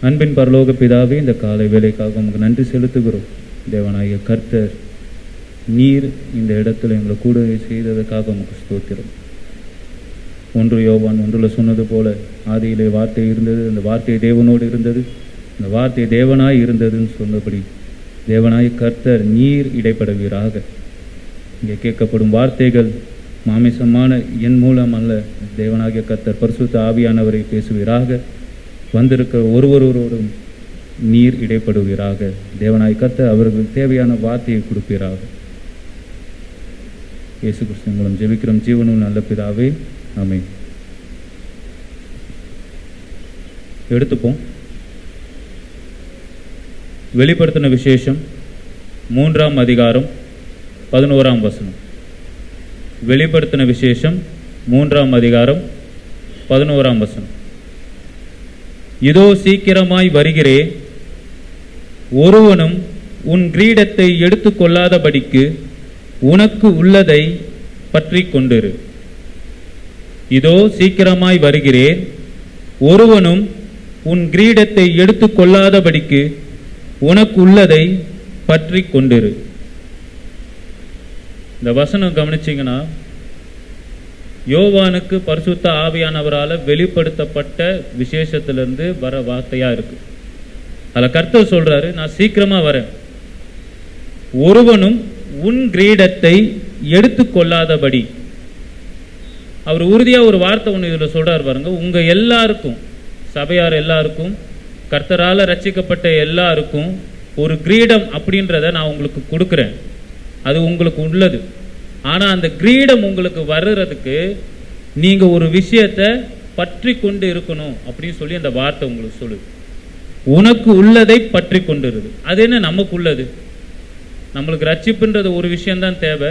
அன்பின் பரலோக பிதாவே, இந்த காலை வேலைக்காக உங்களுக்கு நன்றி செலுத்துகிறோம். தேவனாகிய கர்த்தர் நீர் இந்த இடத்துல எங்களை கூட செய்ததற்காக உங்களுக்கு ஸ்தோத்திரம். 1 யோவான் 1 சொன்னது போல, ஆதியிலே வார்த்தை இருந்தது, அந்த வார்த்தை தேவனோடு இருந்தது, அந்த வார்த்தை தேவனாய் இருந்ததுன்னு சொன்னபடி தேவனாய் கர்த்தர் நீர் இடைப்படுவீராக. இங்கே கேட்கப்படும் வார்த்தைகள் மாமிசமான என் மூலம் அல்ல, தேவனாகிய கர்த்தர் பரிசுத்த ஆவியானவரை பேசுவீராக. வந்திருக்கிற ஒருவரோடும் நீர் இடைப்படுவீராக. தேவனாய் கர்த்தர் அவர்களுக்கு தேவையான வார்த்தையை கொடுப்பீராக. இயேசு கிறிஸ்து மூலம் ஜெபிக்கிறோம் ஜீவனும் நல்ல பிதாவே, ஆமென். எடுத்துப்போம். வெளிப்படுத்தின விசேஷம் 3ஆம் அதிகாரம் 11ஆம் வசனம். வெளிப்படுத்தின விசேஷம் 3ஆம் அதிகாரம் 11ஆம் வசனம். இதோ சீக்கிரமாய் வருகிறேன், ஒருவனும் உன் கிரீடத்தை எடுத்துக்கொள்ளாதபடிக்கு உனக்கு உள்ளதை பற்றி கொண்டிரு. இதோ சீக்கிரமாய் வருகிறேன், ஒருவனும் உன் கிரீடத்தை எடுத்துக்கொள்ளாதபடிக்கு உனக்கு உள்ளதை பற்றி கொண்டிரு. இந்த வசனம் கவனிச்சிங்கன்னா, யோவானுக்கு பரிசுத்த ஆவியானவரால் வெளிப்படுத்தப்பட்ட விசேஷத்திலிருந்து வர வார்த்தையா இருக்கு. அதில் கர்த்தர் சொல்றாரு, நான் சீக்கிரமா வரேன், ஒருவனும் உன் கிரீடத்தை எடுத்துக்கொள்ளாதபடி. அவர் உறுதியா ஒரு வார்த்தை ஒன்று இதுல சொல்றாரு பாருங்க. உங்க எல்லாருக்கும், சபையார் எல்லாருக்கும், கர்த்தரால ரட்சிக்கப்பட்ட எல்லாருக்கும் ஒரு கிரீடம் அப்படின்றத நான் உங்களுக்கு கொடுக்குறேன், அது உங்களுக்கு உள்ளது. ஆனா அந்த கிரீடம் உங்களுக்கு வர்றதுக்கு நீங்க ஒரு விஷயத்தை பற்றி கொண்டு இருக்கணும் அப்படின்னு சொல்லி அந்த வார்த்தை உங்களுக்கு சொல்லுது. உனக்கு உள்ளதை பற்றி கொண்டு இருக்கு. அது என்ன நமக்கு உள்ளது? நம்மளுக்கு ரட்சிப்புன்றது ஒரு விஷயம்தான் தேவை.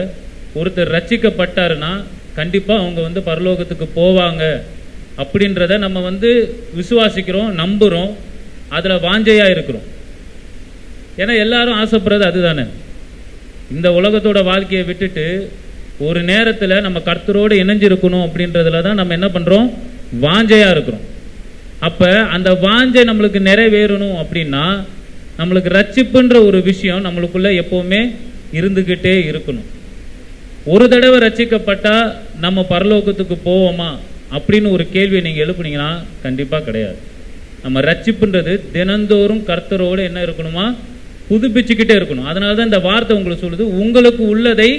ஒருத்தர் ரட்சிக்கப்பட்டாருன்னா கண்டிப்பா அவங்க பரலோகத்துக்கு போவாங்க அப்படின்றத நம்ம விசுவாசிக்கிறோம், நம்புறோம், அதுல வாஞ்சையா இருக்கிறோம். ஏன்னா எல்லாரும் ஆசைப்படுறது அதுதானே. இந்த உலகத்தோட வாழ்க்கையை விட்டுட்டு ஒரு நேரத்தில் நம்ம கர்த்தரோடு இணைஞ்சிருக்கணும் அப்படின்றதுல தான் நம்ம என்ன பண்றோம், வாஞ்சையா இருக்கிறோம். அப்ப அந்த வாஞ்சை நம்மளுக்கு நிறைவேறணும் அப்படின்னா நம்மளுக்கு ரட்சிப்புன்ற ஒரு விஷயம் நம்மளுக்குள்ள எப்பவுமே இருந்துகிட்டே இருக்கணும். ஒரு தடவை ரட்சிக்கப்பட்டா நம்ம பரலோகத்துக்கு போவோமா அப்படின்னு ஒரு கேள்வியை நீங்க எழுப்புனீங்கன்னா கண்டிப்பா கிடையாது. நம்ம ரட்சிப்புன்றது தினந்தோறும் கர்த்தரோடு என்ன இருக்கணுமா, புதுப்பிச்சுக்கிட்டே இருக்கணும். அதனாலதான் இந்த வார்த்தை உங்களுக்கு சொல்லுது, உங்களுக்கு உள்ளதை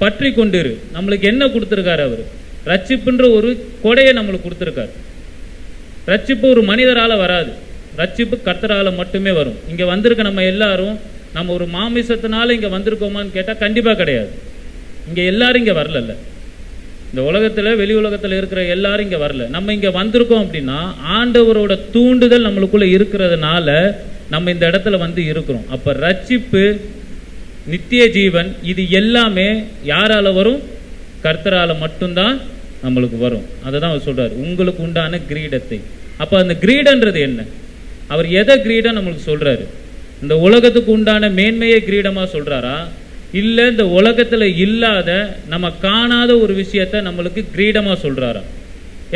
பற்றி கொண்டிரு. நம்மளுக்கு என்ன கொடுத்திருக்காரு அவர்? ரட்சிப்புன்ற ஒரு கொடையை நம்மளுக்கு கொடுத்திருக்காரு. ரட்சிப்பு ஒரு மனிதரால வராது, ரட்சிப்பு கர்த்தரால மட்டுமே வரும். இங்க வந்திருக்க நம்ம எல்லாரும் நம்ம ஒரு மாமிசத்தினால இங்க வந்திருக்கோமான்னு கேட்டா கண்டிப்பா கிடையாது. இங்க எல்லாரும் இங்க வரல. இந்த உலகத்துல, வெளி உலகத்துல இருக்கிற எல்லாரும் இங்க வரல. நம்ம இங்க வந்திருக்கோம் அப்படின்னா ஆண்டவரோட தூண்டுதல் நம்மளுக்குள்ள இருக்கிறதுனால நம்ம இந்த இடத்துல இருக்கிறோம். அப்ப ரட்சிப்பு, நித்திய ஜீவன், இது எல்லாமே யாரால வரும்? கர்த்தரால மட்டும்தான் நம்மளுக்கு வரும். அதை தான் அவர் சொல்றாரு, உங்களுக்கு உண்டான கிரீடத்தை. அப்ப அந்த கிரீடன்றது என்ன? அவர் எதை கிரீடம் நம்மளுக்கு சொல்றாரு? இந்த உலகத்துக்கு உண்டான மேன்மையை கிரீடமா சொல்றாரா, இல்ல இந்த உலகத்துல இல்லாத நம்ம காணாத ஒரு விஷயத்த நம்மளுக்கு கிரீடமா சொல்றாரா?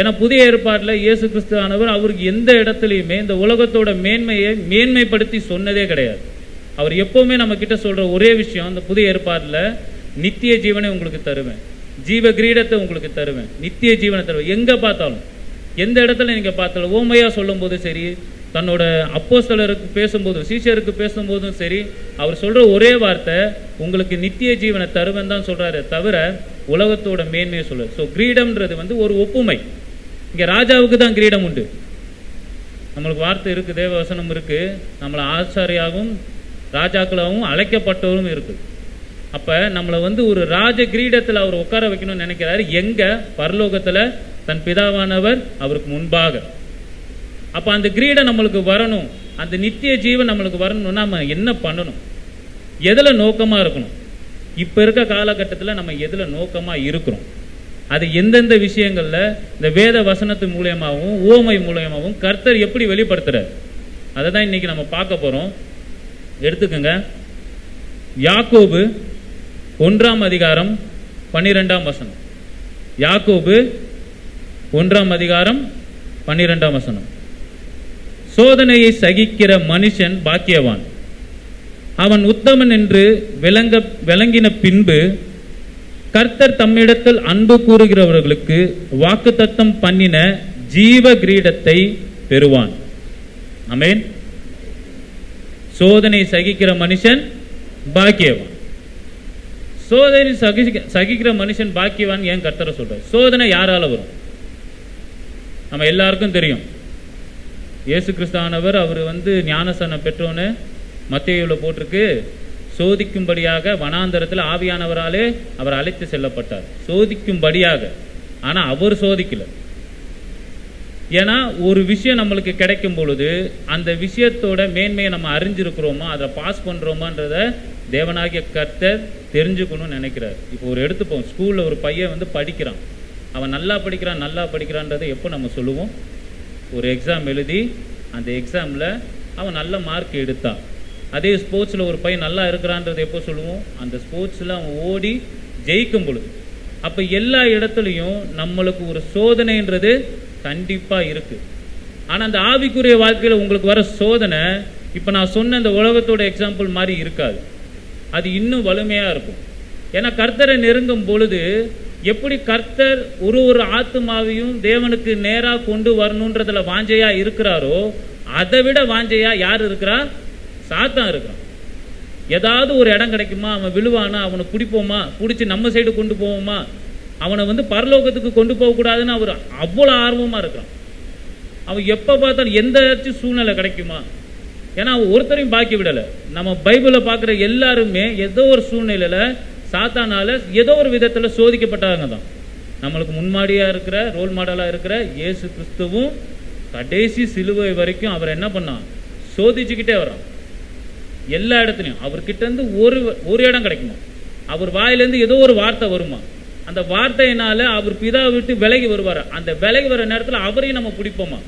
ஏன்னா புதிய ஏற்பாட்டுல இயேசு கிறிஸ்துவானவர் அவருக்கு எந்த இடத்துலையுமே இந்த உலகத்தோட மேன்மையை மேன்மைப்படுத்தி சொன்னதே கிடையாது. அவர் எப்பவுமே நம்ம கிட்ட சொல்ற ஒரே விஷயம், இந்த புதிய ஏற்பாட்டுல நித்திய ஜீவனை உங்களுக்கு தருவேன், ஜீவ கிரீடத்தை உங்களுக்கு தருவேன், நித்திய ஜீவனை தருவேன். எங்க பார்த்தாலும், எந்த இடத்துல நீங்க பார்த்தாலும், ஓமையா சொல்லும் போதும் சரி, தன்னோட அப்போஸ்தலருக்கு பேசும்போது, சீஷருக்கு பேசும்போதும் சரி, அவர் சொல்ற ஒரே வார்த்தை உங்களுக்கு நித்திய ஜீவனை தருவேன் தான் சொல்றாரு, தவிர உலகத்தோட மேன்மையை சொல்றாரு. ஸோ கிரீடம்ன்றது ஒரு ஒப்புமை. இங்க ராஜாவுக்கு தான் கிரீடம் உண்டு. நம்மளுக்கு வார்த்தை இருக்கு, தேவ வசனம் இருக்கு, நம்மளை ஆசாரியாகவும் ராஜாக்களாகவும் அழைக்கப்பட்டவரும் இருக்கு. அப்ப நம்மளை ஒரு ராஜ கிரீடத்துல அவர் உட்கார வைக்கணும்னு நினைக்கிறாரு. எங்க? பரலோகத்துல தன் பிதாவானவர் அவருக்கு முன்பாக. அப்ப அந்த கிரீடம் நம்மளுக்கு வரணும், அந்த நித்திய ஜீவன் நம்மளுக்கு வரணும்னா நம்ம என்ன பண்ணணும்? எதுல நோக்கமா இருக்கணும்? இப்ப இருக்க காலகட்டத்தில் நம்ம எதுல நோக்கமா இருக்கிறோம்? அது எந்தெந்த விஷயங்கள்ல இந்த வேத வசனத்து மூலியமாகவும் ஓமை மூலியமாகவும் கர்த்தர் எப்படி வெளிப்படுத்துறார், அதை தான் இன்னைக்கு நம்ம பார்க்க போறோம். எடுத்துக்கங்க, யாக்கோபு 1ஆம் அதிகாரம் 12ஆம் வசனம். யாக்கோபு 1ஆம் அதிகாரம் 12ஆம் வசனம். சோதனையை சகிக்கிற மனுஷன் பாக்கியவான். அவன் உத்தமன் என்று விளங்கின பின்பு கர்த்தர் தம்மிடத்தில் அன்பு கூறுகிறவர்களுக்கு வாக்குத்தத்தம் பண்ணின ஜீவ கிரீடத்தை பெறுவான். ஆமென். சோதனை சகிக்கிற மனுஷன் பாக்கியவான். சோதனை சகிக்கிற மனுஷன் பாக்கியவான் ஏன் கர்த்தரை சொல்ற? சோதனை யாரால வரும்? நம்ம எல்லாருக்கும் தெரியும். இயேசு கிறிஸ்தானவர் அவர் ஞானஸ்நானம் பெற்றோன்னு மத்தேயுல போட்டிருக்கு. சோதிக்கும்படியாக வனாந்தரத்தில் ஆவியானவராலே அவர் அழைத்து செல்லப்பட்டார். சோதிக்கும்படியாக. ஆனா அவர் சோதிக்கல. ஏன்னா ஒரு விஷயம் நம்மளுக்கு கிடைக்கும் பொழுது அந்த விஷயத்தோட மேன்மையை நம்ம அறிஞ்சிருக்கிறோமா, அதை பாஸ் பண்றோமான்றத தேவனாகிய கர்த்தர் தெரிஞ்சுக்கணும்னு நினைக்கிறார். இப்போ ஒரு எடுத்துப்போம், ஸ்கூல்ல ஒரு பையன் படிக்கிறான். அவன் நல்லா படிக்கிறான்றதை எப்போ நம்ம சொல்லுவோம்? ஒரு எக்ஸாம் எழுதி அந்த எக்ஸாமில் அவன் நல்ல மார்க் எடுத்தான். அதே ஸ்போர்ட்ஸில் ஒரு பையன் நல்லா இருக்கிறான்றதை எப்போ சொல்லுவோம்? அந்த ஸ்போர்ட்ஸில் அவன் ஓடி ஜெயிக்கும் பொழுது. அப்போ எல்லா இடத்துலையும் நம்மளுக்கு ஒரு சோதனைன்றது கண்டிப்பாக இருக்குது. ஆனால் அந்த ஆவிக்குரிய வாழ்க்கையில் உங்களுக்கு வர சோதனை இப்போ நான் சொன்ன அந்த உலகத்தோட எக்ஸாம்பிள் மாதிரி இருக்காது. அது இன்னும் வலிமையாக இருக்கும். ஏன்னா கர்த்தரை நெருங்கும் பொழுது எப்படி கர்த்தர் ஒரு ஆத்துமாவையும் தேவனுக்கு நேராக கொண்டு வரணுன்றதுல வாஞ்சையா இருக்கிறாரோ அதை விட வாஞ்சையா யார் இருக்கிறா? சாத்தான் இருக்கிறான். ஏதாவது ஒரு இடம் கிடைக்குமா, அவன் விழுவானா, அவனை பிடிப்போமா, பிடிச்சி நம்ம சைடு கொண்டு போவோமா, அவனை பரலோகத்துக்கு கொண்டு போகக்கூடாதுன்னு அவர் அவ்வளோ ஆர்வமாக இருக்கிறான். அவன் எப்போ பார்த்தாலும் எந்த சூழ்நிலை கிடைக்குமா, ஏன்னா அவன் ஒருத்தரையும் பாக்கி விடலை. நம்ம பைபிளில் பார்க்குற எல்லாருமே ஏதோ ஒரு சூழ்நிலையில் சாத்தானால ஏதோ ஒரு விதத்தில் சோதிக்கப்பட்டாங்க தான். நம்மளுக்கு முன்மாடியாக இருக்கிற ரோல் மாடலாக இருக்கிற இயேசு கிறிஸ்துவும் கடைசி சிலுவை வரைக்கும் அவர் என்ன பண்ணான்? சோதிச்சுக்கிட்டே வரான். எல்லா இடத்துலையும் அவர்கிட்ட இருந்து ஒரு இடம் கிடைக்குமா, அவர் வாயிலேருந்து ஏதோ ஒரு வார்த்தை வருமா, அந்த வார்த்தையினால அவர் பிதாவை விட்டு விலகி வருவார். அந்த விலகி வர நேரத்தில் அவரையும் நம்ம பிடிப்போமா?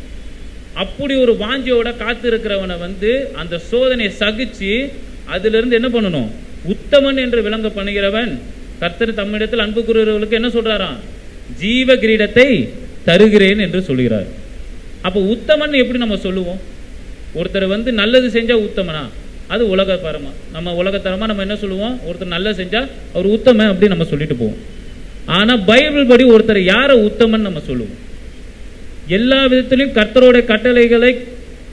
அப்படி ஒரு வாஞ்சியோட காத்து இருக்கிறவனை அந்த சோதனையை சகிச்சு அதிலிருந்து என்ன பண்ணணும்? உத்தமன் என்று விளங்க பண்ணுகிறவன் கர்த்தர் தம்மிடத்தில் அன்பு கூறுகிறவர்களுக்கு என்ன சொல்றாராம்? ஜீவ கிரீடத்தை தருகிறேன் என்று சொல்கிறார். அப்போ உத்தமன் எப்படி நம்ம சொல்லுவோம்? ஒருத்தர் நல்லது செஞ்சா உத்தமனா? அது உலகத்தரமா? நம்ம உலகத்தரமா நம்ம என்ன சொல்லுவோம்? ஒருத்தர் நல்லது செஞ்சா அவர் உத்தமன் அப்படி நம்ம சொல்லிட்டு போவோம். ஆனா பைபிள் படி ஒருத்தர் யார உத்தமன் நம்ம சொல்லுவோம்? எல்லா விதத்திலையும் கர்த்தரோட கட்டளைகளை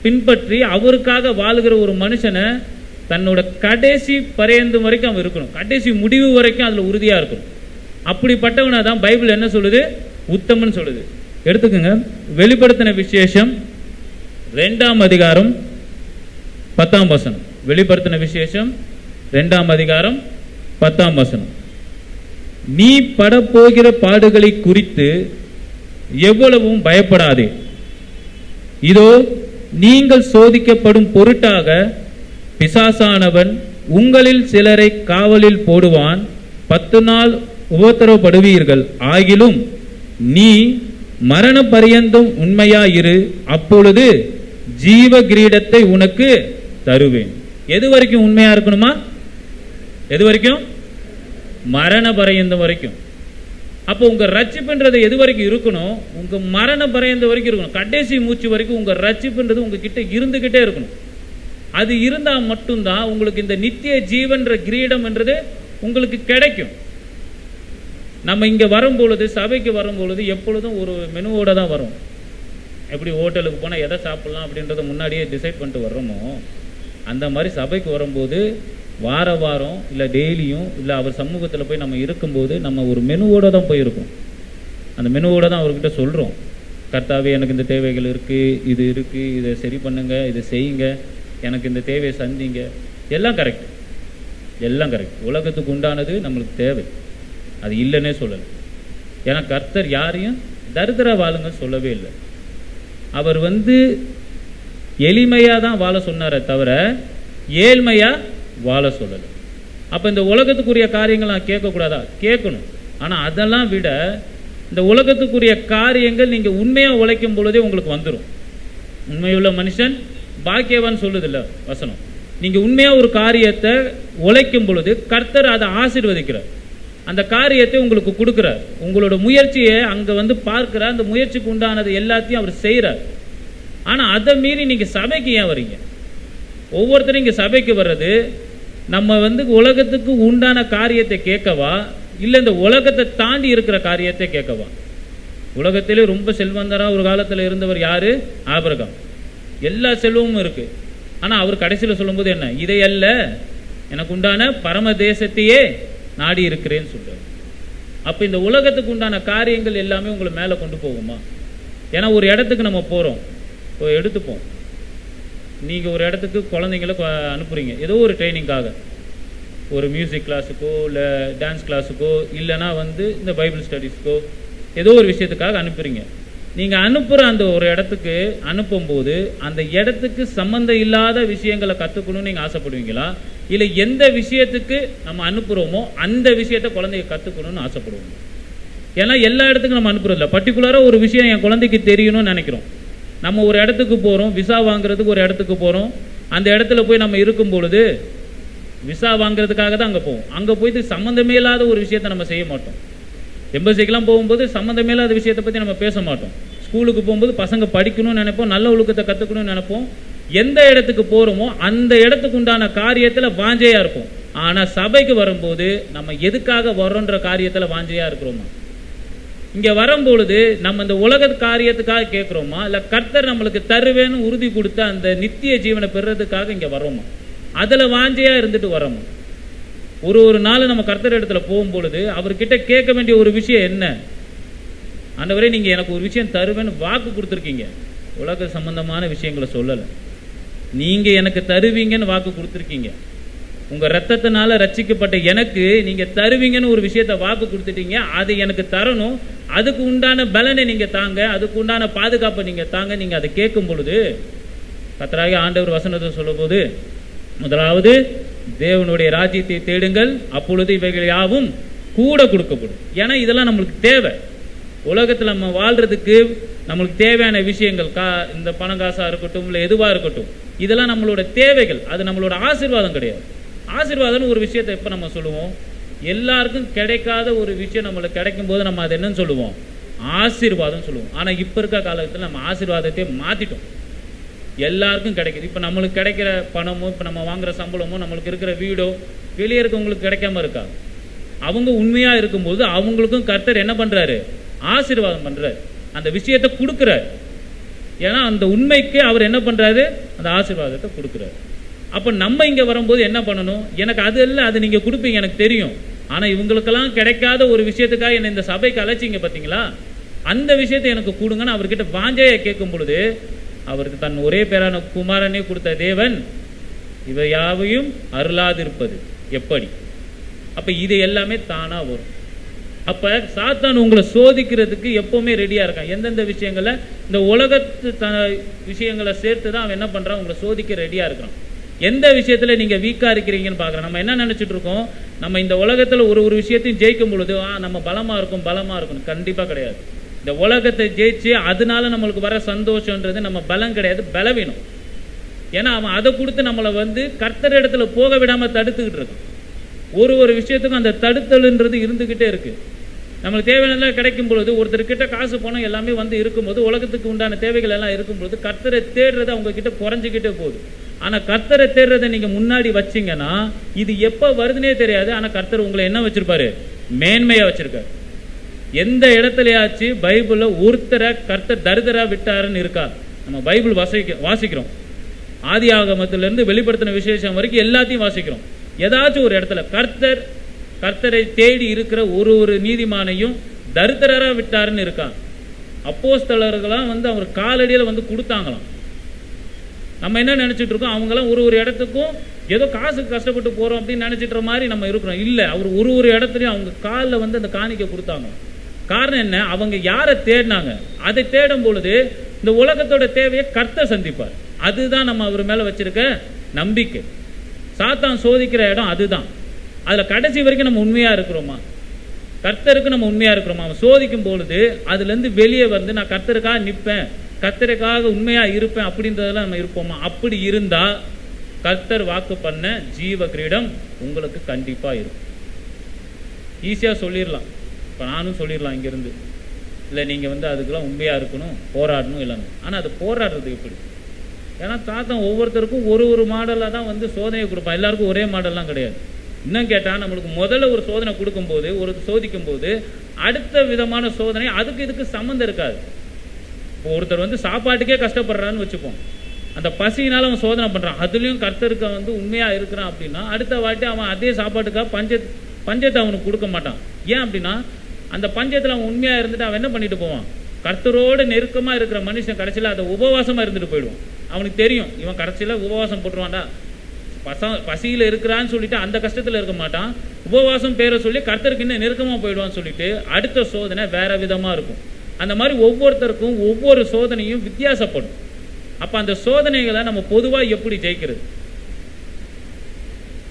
பின்பற்றி அவருக்காக வாழுகிற ஒரு மனுஷனை தன்னோட கடைசி பரியந்தம் வரைக்கும் அவன் இருக்கணும். கடைசி முடிவு வரைக்கும் அதுல உறுதியா இருக்கணும். அப்படிப்பட்டவனை தான் பைபிள் என்ன சொல்லுது? உத்தமன் சொல்லுது. எடுத்துக்கோங்க, வெளிப்படுத்தின விசேஷம் 2ஆம் அதிகாரம் 10ஆம் வசனம். வெளிப்படுத்தின விசேஷம் 2ஆம் அதிகாரம் 10ஆம் வசனம். நீ படப்போகிற பாடுகளை குறித்து எவ்வளவும் பயப்படாதே. இதோ நீங்கள் சோதிக்கப்படும் பொருட்டாக பிசாசானவன் உங்களில் சிலரை காவலில் போடுவான். 10 நாள் உபத்திரவப்படுவீர்கள். ஆகிலும் நீ மரண பரியந்தம் உண்மையாயிரு, அப்பொழுது ஜீவ கிரீடத்தை உனக்கு தருவேன். எது வரைக்கும் உண்மையா இருக்கணுமா? எது வரைக்கும்? மரண பரியந்தம் வரைக்கும். அப்போ உங்க ரட்சிப்புன்றது எது வரைக்கும் இருக்கணும்? உங்க மரண பரியந்தம் வரைக்கும் இருக்கணும். கடைசி மூச்சு வரைக்கும் உங்க ரட்சிப்புன்றது உங்ககிட்ட இருந்துகிட்டே இருக்கணும். அது இருந்தா மட்டும்தான் உங்களுக்கு இந்த நித்திய ஜீவன்ற கிரீடம் என்றது உங்களுக்கு கிடைக்கும். நம்ம இங்க வரும்பொழுது, சபைக்கு வரும்பொழுது எப்பொழுதும் ஒரு மெனுவோட தான் வரும். எப்படி ஹோட்டலுக்கு போனால் எதை சாப்பிடலாம் அப்படின்றத முன்னாடியே டிசைட் பண்ணிட்டு வர்றோமோ, அந்த மாதிரி சபைக்கு வரும்போது வாரம் இல்லை டெய்லியும் இல்லை அவர் சமூகத்தில் போய் நம்ம இருக்கும்போது நம்ம ஒரு மெனுவோட தான் போயிருக்கோம். அந்த மெனுவோட தான் அவர்கிட்ட சொல்கிறோம், கர்த்தாவே எனக்கு இந்த தேவைகள் இருக்குது, இது இருக்குது, இதை சரி பண்ணுங்க, இதை செய்யுங்க, எனக்கு இந்த தேவையை சந்திங்க. எல்லாம் கரெக்ட், எல்லாம் கரெக்ட். உலகத்துக்கு உண்டானது நம்மளுக்கு தேவை, அது இல்லைன்னே சொல்லலை. ஏன்னா கர்த்தர் யாரையும் தரித்திர வாழுங்க சொல்லவே இல்லை. அவர் எளிமையாக தான் வாழ சொன்னாரே தவிர ஏழ்மையாக வாழ சொல்லலை. அப்போ இந்த உலகத்துக்குரிய காரியங்கள் நான் கேட்கக்கூடாதா? கேட்கணும். ஆனால் அதெல்லாம் விட இந்த உலகத்துக்குரிய காரியங்கள் நீங்கள் உண்மையாக உழைக்கும் பொழுதே உங்களுக்கு வந்துடும். உண்மையுள்ள மனுஷன் பாக்கியவான் சொல்லுதில்ல வசனம். நீங்கள் உண்மையாக ஒரு காரியத்தை உழைக்கும் பொழுது கர்த்தர் அதை ஆசீர்வதிக்கிறார், அந்த காரியத்தை உங்களுக்கு கொடுக்குறார். உங்களோட முயற்சியை அங்கே பார்க்கிறார், அந்த முயற்சிக்கு உண்டானது எல்லாத்தையும் அவர் செய்கிறார். ஆனா அதை மீறி நீங்க சபைக்கு ஏன் வரீங்க? ஒவ்வொருத்தரும் இங்க சபைக்கு வர்றது நம்ம உலகத்துக்கு உண்டான காரியத்தை கேட்கவா, இல்லை இந்த உலகத்தை தாண்டி இருக்கிற காரியத்தை கேட்கவா? உலகத்திலே ரொம்ப செல்வந்தரா ஒரு காலத்தில் இருந்தவர் யாரு? ஆபிரகாம். எல்லா செல்வமும் இருக்கு. ஆனா அவர் கடைசியில் சொல்லும்போது என்ன? இதை அல்ல, எனக்கு உண்டான பரம தேசத்தையே நாடி இருக்கிறேன்னு சொல்றாரு. அப்ப இந்த உலகத்துக்கு உண்டான காரியங்கள் எல்லாமே உங்களை மேல கொண்டு போகுமா? ஏன்னா ஒரு இடத்துக்கு நம்ம போறோம், எடுத்துப்போம். நீங்க ஒரு இடத்துக்கு குழந்தைங்களை அனுப்புறீங்க ஏதோ ஒரு ட்ரைனிங்காக, ஒரு மியூசிக் கிளாஸுக்கோ இல்லை டான்ஸ் கிளாஸுக்கோ இல்லைன்னா இந்த பைபிள் ஸ்டடீஸ்க்கோ ஏதோ ஒரு விஷயத்துக்காக அனுப்புறீங்க. நீங்க அனுப்புற அந்த ஒரு இடத்துக்கு அனுப்பும்போது அந்த இடத்துக்கு சம்பந்தம் இல்லாத விஷயங்களை கத்துக்கணும்னு நீங்க ஆசைப்படுவீங்களா, இல்லை எந்த விஷயத்துக்கு நம்ம அனுப்புறோமோ அந்த விஷயத்த குழந்தைங்க கத்துக்கணும்னு ஆசைப்படுவோம்? ஏன்னா எல்லா இடத்துக்கும் நம்ம அனுப்புறதில்ல. பர்டிகுலரா ஒரு விஷயம் என் குழந்தைக்கு தெரியணும்னு நினைக்கிறோம். நம்ம ஒரு இடத்துக்கு போறோம், விசா வாங்குறதுக்கு ஒரு இடத்துக்கு போறோம். அந்த இடத்துல போய் நம்ம இருக்கும் பொழுது விசா வாங்குறதுக்காக தான் அங்கே போவோம். அங்கே போயிட்டு சம்மந்தமே இல்லாத ஒரு விஷயத்தை நம்ம செய்ய மாட்டோம். எம்பசிக்கெல்லாம் போகும்போது சம்மந்தமே இல்லாத விஷயத்தை பற்றி நம்ம பேச மாட்டோம். ஸ்கூலுக்கு போகும்போது பசங்க படிக்கணும்னு நினைப்போம், நல்ல ஒழுக்கத்தை கற்றுக்கணும்னு நினைப்போம். எந்த இடத்துக்கு போகிறோமோ அந்த இடத்துக்கு உண்டான காரியத்தில் வாஞ்சையாக இருப்போம். ஆனால் சபைக்கு வரும்போது நம்ம எதுக்காக வர்றோன்ற காரியத்தில் வாஞ்சையாக இருக்கிறோமா? இங்கே வரும்பொழுது நம்ம இந்த உலக காரியத்துக்காக கேட்குறோமா, இல்லை கர்த்தர் நம்மளுக்கு தருவேன்னு உறுதி கொடுத்த அந்த நித்திய ஜீவனை பெறுறதுக்காக இங்கே வரோமா? அதில் வாஞ்சையாக இருந்துட்டு வரோமா? ஒரு நாள் நம்ம கர்த்தர் இடத்துல போகும்பொழுது அவர்கிட்ட கேட்க வேண்டிய ஒரு விஷயம் என்ன? ஆண்டவரே நீங்கள் எனக்கு ஒரு விஷயம் தருவேன்னு வாக்கு கொடுத்துருக்கீங்க. உலக சம்பந்தமான விஷயங்களை சொல்லலை, நீங்கள் எனக்கு தருவீங்கன்னு வாக்கு கொடுத்துருக்கீங்க. உங்கள் ரத்தத்தினால ரட்சிக்கப்பட்ட எனக்கு நீங்கள் தருவீங்கன்னு ஒரு விஷயத்த வாக்கு கொடுத்துட்டீங்க. அது எனக்கு தரணும், அதுக்கு உண்டான பலனை நீங்கள் தாங்க, அதுக்கு உண்டான பாதுகாப்பை நீங்கள் தாங்க. நீங்கள் அதை கேட்கும் பொழுது கர்த்தராகிய ஆண்டவர் வசனத்தை சொல்லும் போது, முதலாவது தேவனுடைய ராஜ்யத்தை தேடுங்கள், அப்பொழுது இவைகள் யாவும் கூட கொடுக்கப்படும். ஏன்னா இதெல்லாம் நம்மளுக்கு தேவை. உலகத்தில் நம்ம வாழ்றதுக்கு நம்மளுக்கு தேவையான விஷயங்கள், இந்த பணம் காசாக இருக்கட்டும் இல்லை எதுவாக இருக்கட்டும், இதெல்லாம் நம்மளோட தேவைகள். அது நம்மளோட ஆசீர்வாதம் கிடையாது. ஆசீர்வாதம்னு ஒரு விஷயத்தை எப்போ நம்ம சொல்லுவோம்? எல்லாருக்கும் கிடைக்காத ஒரு விஷயம் நம்மளுக்கு கிடைக்கும் போது நம்ம அது என்னன்னு சொல்லுவோம்? ஆசீர்வாதம் சொல்லுவோம். ஆனால் இப்போ இருக்க காலத்தில் நம்ம ஆசீர்வாதத்தை மாற்றிட்டோம். எல்லாருக்கும் கிடைக்குது. இப்போ நம்மளுக்கு கிடைக்கிற பணமோ, இப்போ நம்ம வாங்குற சம்பளமோ, நம்மளுக்கு இருக்கிற வீடோ வெளியே இருக்கவங்களுக்கு கிடைக்காம இருக்கா? அவங்க உண்மையாக இருக்கும்போது அவங்களுக்கும் கர்த்தர் என்ன பண்ணுறாரு? ஆசீர்வாதம் பண்ணுறாரு, அந்த விஷயத்தை கொடுக்குறாரு. ஏன்னா அந்த உண்மைக்கு அவர் என்ன பண்ணுறாரு? அந்த ஆசீர்வாதத்தை கொடுக்குறாரு. அப்போ நம்ம இங்கே வரும்போது என்ன பண்ணணும்? எனக்கு அது இல்லை, அது நீங்கள் கொடுப்பீங்க எனக்கு தெரியும். ஆனால் இவங்களுக்கெல்லாம் கிடைக்காத ஒரு விஷயத்துக்காக என்னை இந்த சபைக்கு அழைச்சிங்க பார்த்தீங்களா, அந்த விஷயத்தை எனக்கு கொடுங்கன்னு அவர்கிட்ட வாஞ்சையை கேட்கும் பொழுது, அவருக்கு தன் ஒரே பேரான குமாரனே கொடுத்த தேவன் இவை யாவையும் அருளாதிருப்பது எப்படி? அப்போ இது எல்லாமே தானாக வரும். அப்போ சாத்தான் உங்களை சோதிக்கிறதுக்கு எப்போவுமே ரெடியாக இருக்கான். எந்தெந்த விஷயங்களை, இந்த உலகத்து விஷயங்களை சேர்த்து தான் அவன் என்ன பண்ணுறான்? உங்களை சோதிக்க ரெடியாக இருக்கான். எந்த விஷயத்தில் நீங்கள் வீக்காக இருக்கிறீங்கன்னு பார்க்குறோம். நம்ம என்ன நினச்சிட்டு இருக்கோம்? நம்ம இந்த உலகத்தில் ஒரு விஷயத்தையும் ஜெயிக்கும் பொழுது நம்ம பலமாக இருக்கும். கண்டிப்பாக கிடையாது. இந்த உலகத்தை ஜெயிச்சு அதனால நம்மளுக்கு வர சந்தோஷன்றது நம்ம பலம் கிடையாது, பலவீனம். ஏன்னா அவன் அதை கொடுத்து நம்மளை கர்த்தர் இடத்துல போக விடாமல் தடுத்துக்கிட்டு இருக்கான். ஒரு விஷயத்துக்கும் அந்த தடுத்தல்ன்றது இருந்துக்கிட்டே இருக்குது. நம்மளுக்கு தேவையானதெல்லாம் கிடைக்கும் பொழுது, ஒருத்தர்கிட்ட காசு பணம் எல்லாமே இருக்கும்போது, உலகத்துக்கு உண்டான தேவைகள் எல்லாம் இருக்கும்பொழுது கர்த்தரை தேடுறது அவங்க கிட்ட குறைஞ்சிக்கிட்டே போகுது. ஆனால் கர்த்தரை தேடுறதை நீங்கள் முன்னாடி வச்சிங்கன்னா இது எப்போ வருதுன்னே தெரியாது. ஆனால் கர்த்தர் உங்களை என்ன வச்சிருப்பாரு? மேன்மையாக வச்சிருக்காரு. எந்த இடத்துலயாச்சு பைபிளில் ஒருத்தரை கர்த்தர் தரிதரா விட்டாருன்னு இருக்கா? நம்ம பைபிள் வாசிக்கிறோம். ஆதி ஆகமத்திலிருந்து வெளிப்படுத்தின விசேஷம் வரைக்கும் எல்லாத்தையும் வாசிக்கிறோம். ஏதாச்சும் ஒரு இடத்துல கர்த்தரை தேடி இருக்கிற ஒரு நீதிமானையும் தரித்திரரா விட்டாருன்னு இருக்கான். அப்போஸ்தலர்களாம் அவர் காலடியில் கொடுத்தாங்களாம். நம்ம என்ன நினைச்சிட்டு இருக்கோம்? அவங்களாம் ஒரு இடத்துக்கும் ஏதோ காசுக்கு கஷ்டப்பட்டு போறோம் அப்படின்னு நினைச்சிட்டு மாதிரி நம்ம இருக்கிறோம். இல்லை, அவர் ஒரு இடத்துலையும் அவங்க காலில் அந்த காணிக்கை கொடுத்தாங்க. காரணம் என்ன? அவங்க யாரை தேடினாங்க? அதை தேடும் பொழுது இந்த உலகத்தோட தேவையை கர்த்தர் சந்திப்பார். அதுதான் நம்ம அவர் மேல வச்சிருக்க நம்பிக்கை. சாத்தான் சோதிக்கிற இடம் அதுதான். அதுல கடைசி வரைக்கும் நம்ம உண்மையா இருக்கிறோமா? கர்த்தருக்கு நம்ம உண்மையா இருக்கிறோமா? அவன் சோதிக்கும் பொழுது அதுல இருந்து வெளியே நான் கர்த்தருக்காக நிற்பேன், கர்த்தருக்காக உண்மையா இருப்பேன் அப்படின்றதெல்லாம் நம்ம இருப்போமா? அப்படி இருந்தா கர்த்தர் வாக்கு பண்ண ஜீவ கிரீடம் உங்களுக்கு கண்டிப்பா இருக்கும். ஈஸியா சொல்லிடலாம். இப்போ நானும் சொல்லிடலாம் இங்கிருந்து, இல்லை நீங்கள் வந்து அதுக்கெல்லாம் உண்மையாக இருக்கணும், போராடணும் இல்லைன்னு. ஆனால் அது போராடுறது எப்படி? ஏன்னா சாத்தான் ஒவ்வொருத்தருக்கும் ஒரு மாடலாக தான் வந்து சோதனையை கொடுப்பான். எல்லாருக்கும் ஒரே மாடல்லாம் கிடையாது. இன்னும் கேட்டால் நம்மளுக்கு முதல்ல ஒரு சோதனை கொடுக்கும்போது, சோதிக்கும் போது அடுத்த விதமான சோதனை அதுக்கு இதுக்கு சம்மந்தம் இருக்காது. இப்போ ஒருத்தர் வந்து சாப்பாட்டுக்கே கஷ்டப்படுறான்னு வச்சுப்போம், அந்த பசியினால அவன் சோதனை பண்ணுறான், அதுலேயும் கர்த்தருக்கு வந்து உண்மையாக இருக்கிறான் அப்படின்னா அடுத்த வாட்டி அவன் அதே சாப்பாட்டுக்காக பஞ்சத்தை அவனுக்கு கொடுக்க மாட்டான். ஏன் அப்படின்னா அந்த பஞ்சத்தில் அவன் உண்மையாக இருந்துட்டு அவன் என்ன பண்ணிட்டு போவான், கர்த்தரோடு நெருக்கமாக இருக்கிற மனுஷன் கடைசியில் அதை உபவாசமாக இருந்துட்டு போயிடுவான். அவனுக்கு தெரியும் இவன் கடைசியில் உபவாசம் போட்டுருவான்டா, பசியில் இருக்கிறான்னு சொல்லிட்டு அந்த கஷ்டத்தில் இருக்க மாட்டான், உபவாசம் பேரை சொல்லி கர்த்தருக்கு இன்னும் நெருக்கமாக போயிடுவான்னு சொல்லிட்டு அடுத்த சோதனை வேற விதமாக இருக்கும். அந்த மாதிரி ஒவ்வொருத்தருக்கும் ஒவ்வொரு சோதனையும் வித்தியாசப்படும். அப்போ அந்த சோதனைகளை நம்ம பொதுவாக எப்படி ஜெயிக்கிறது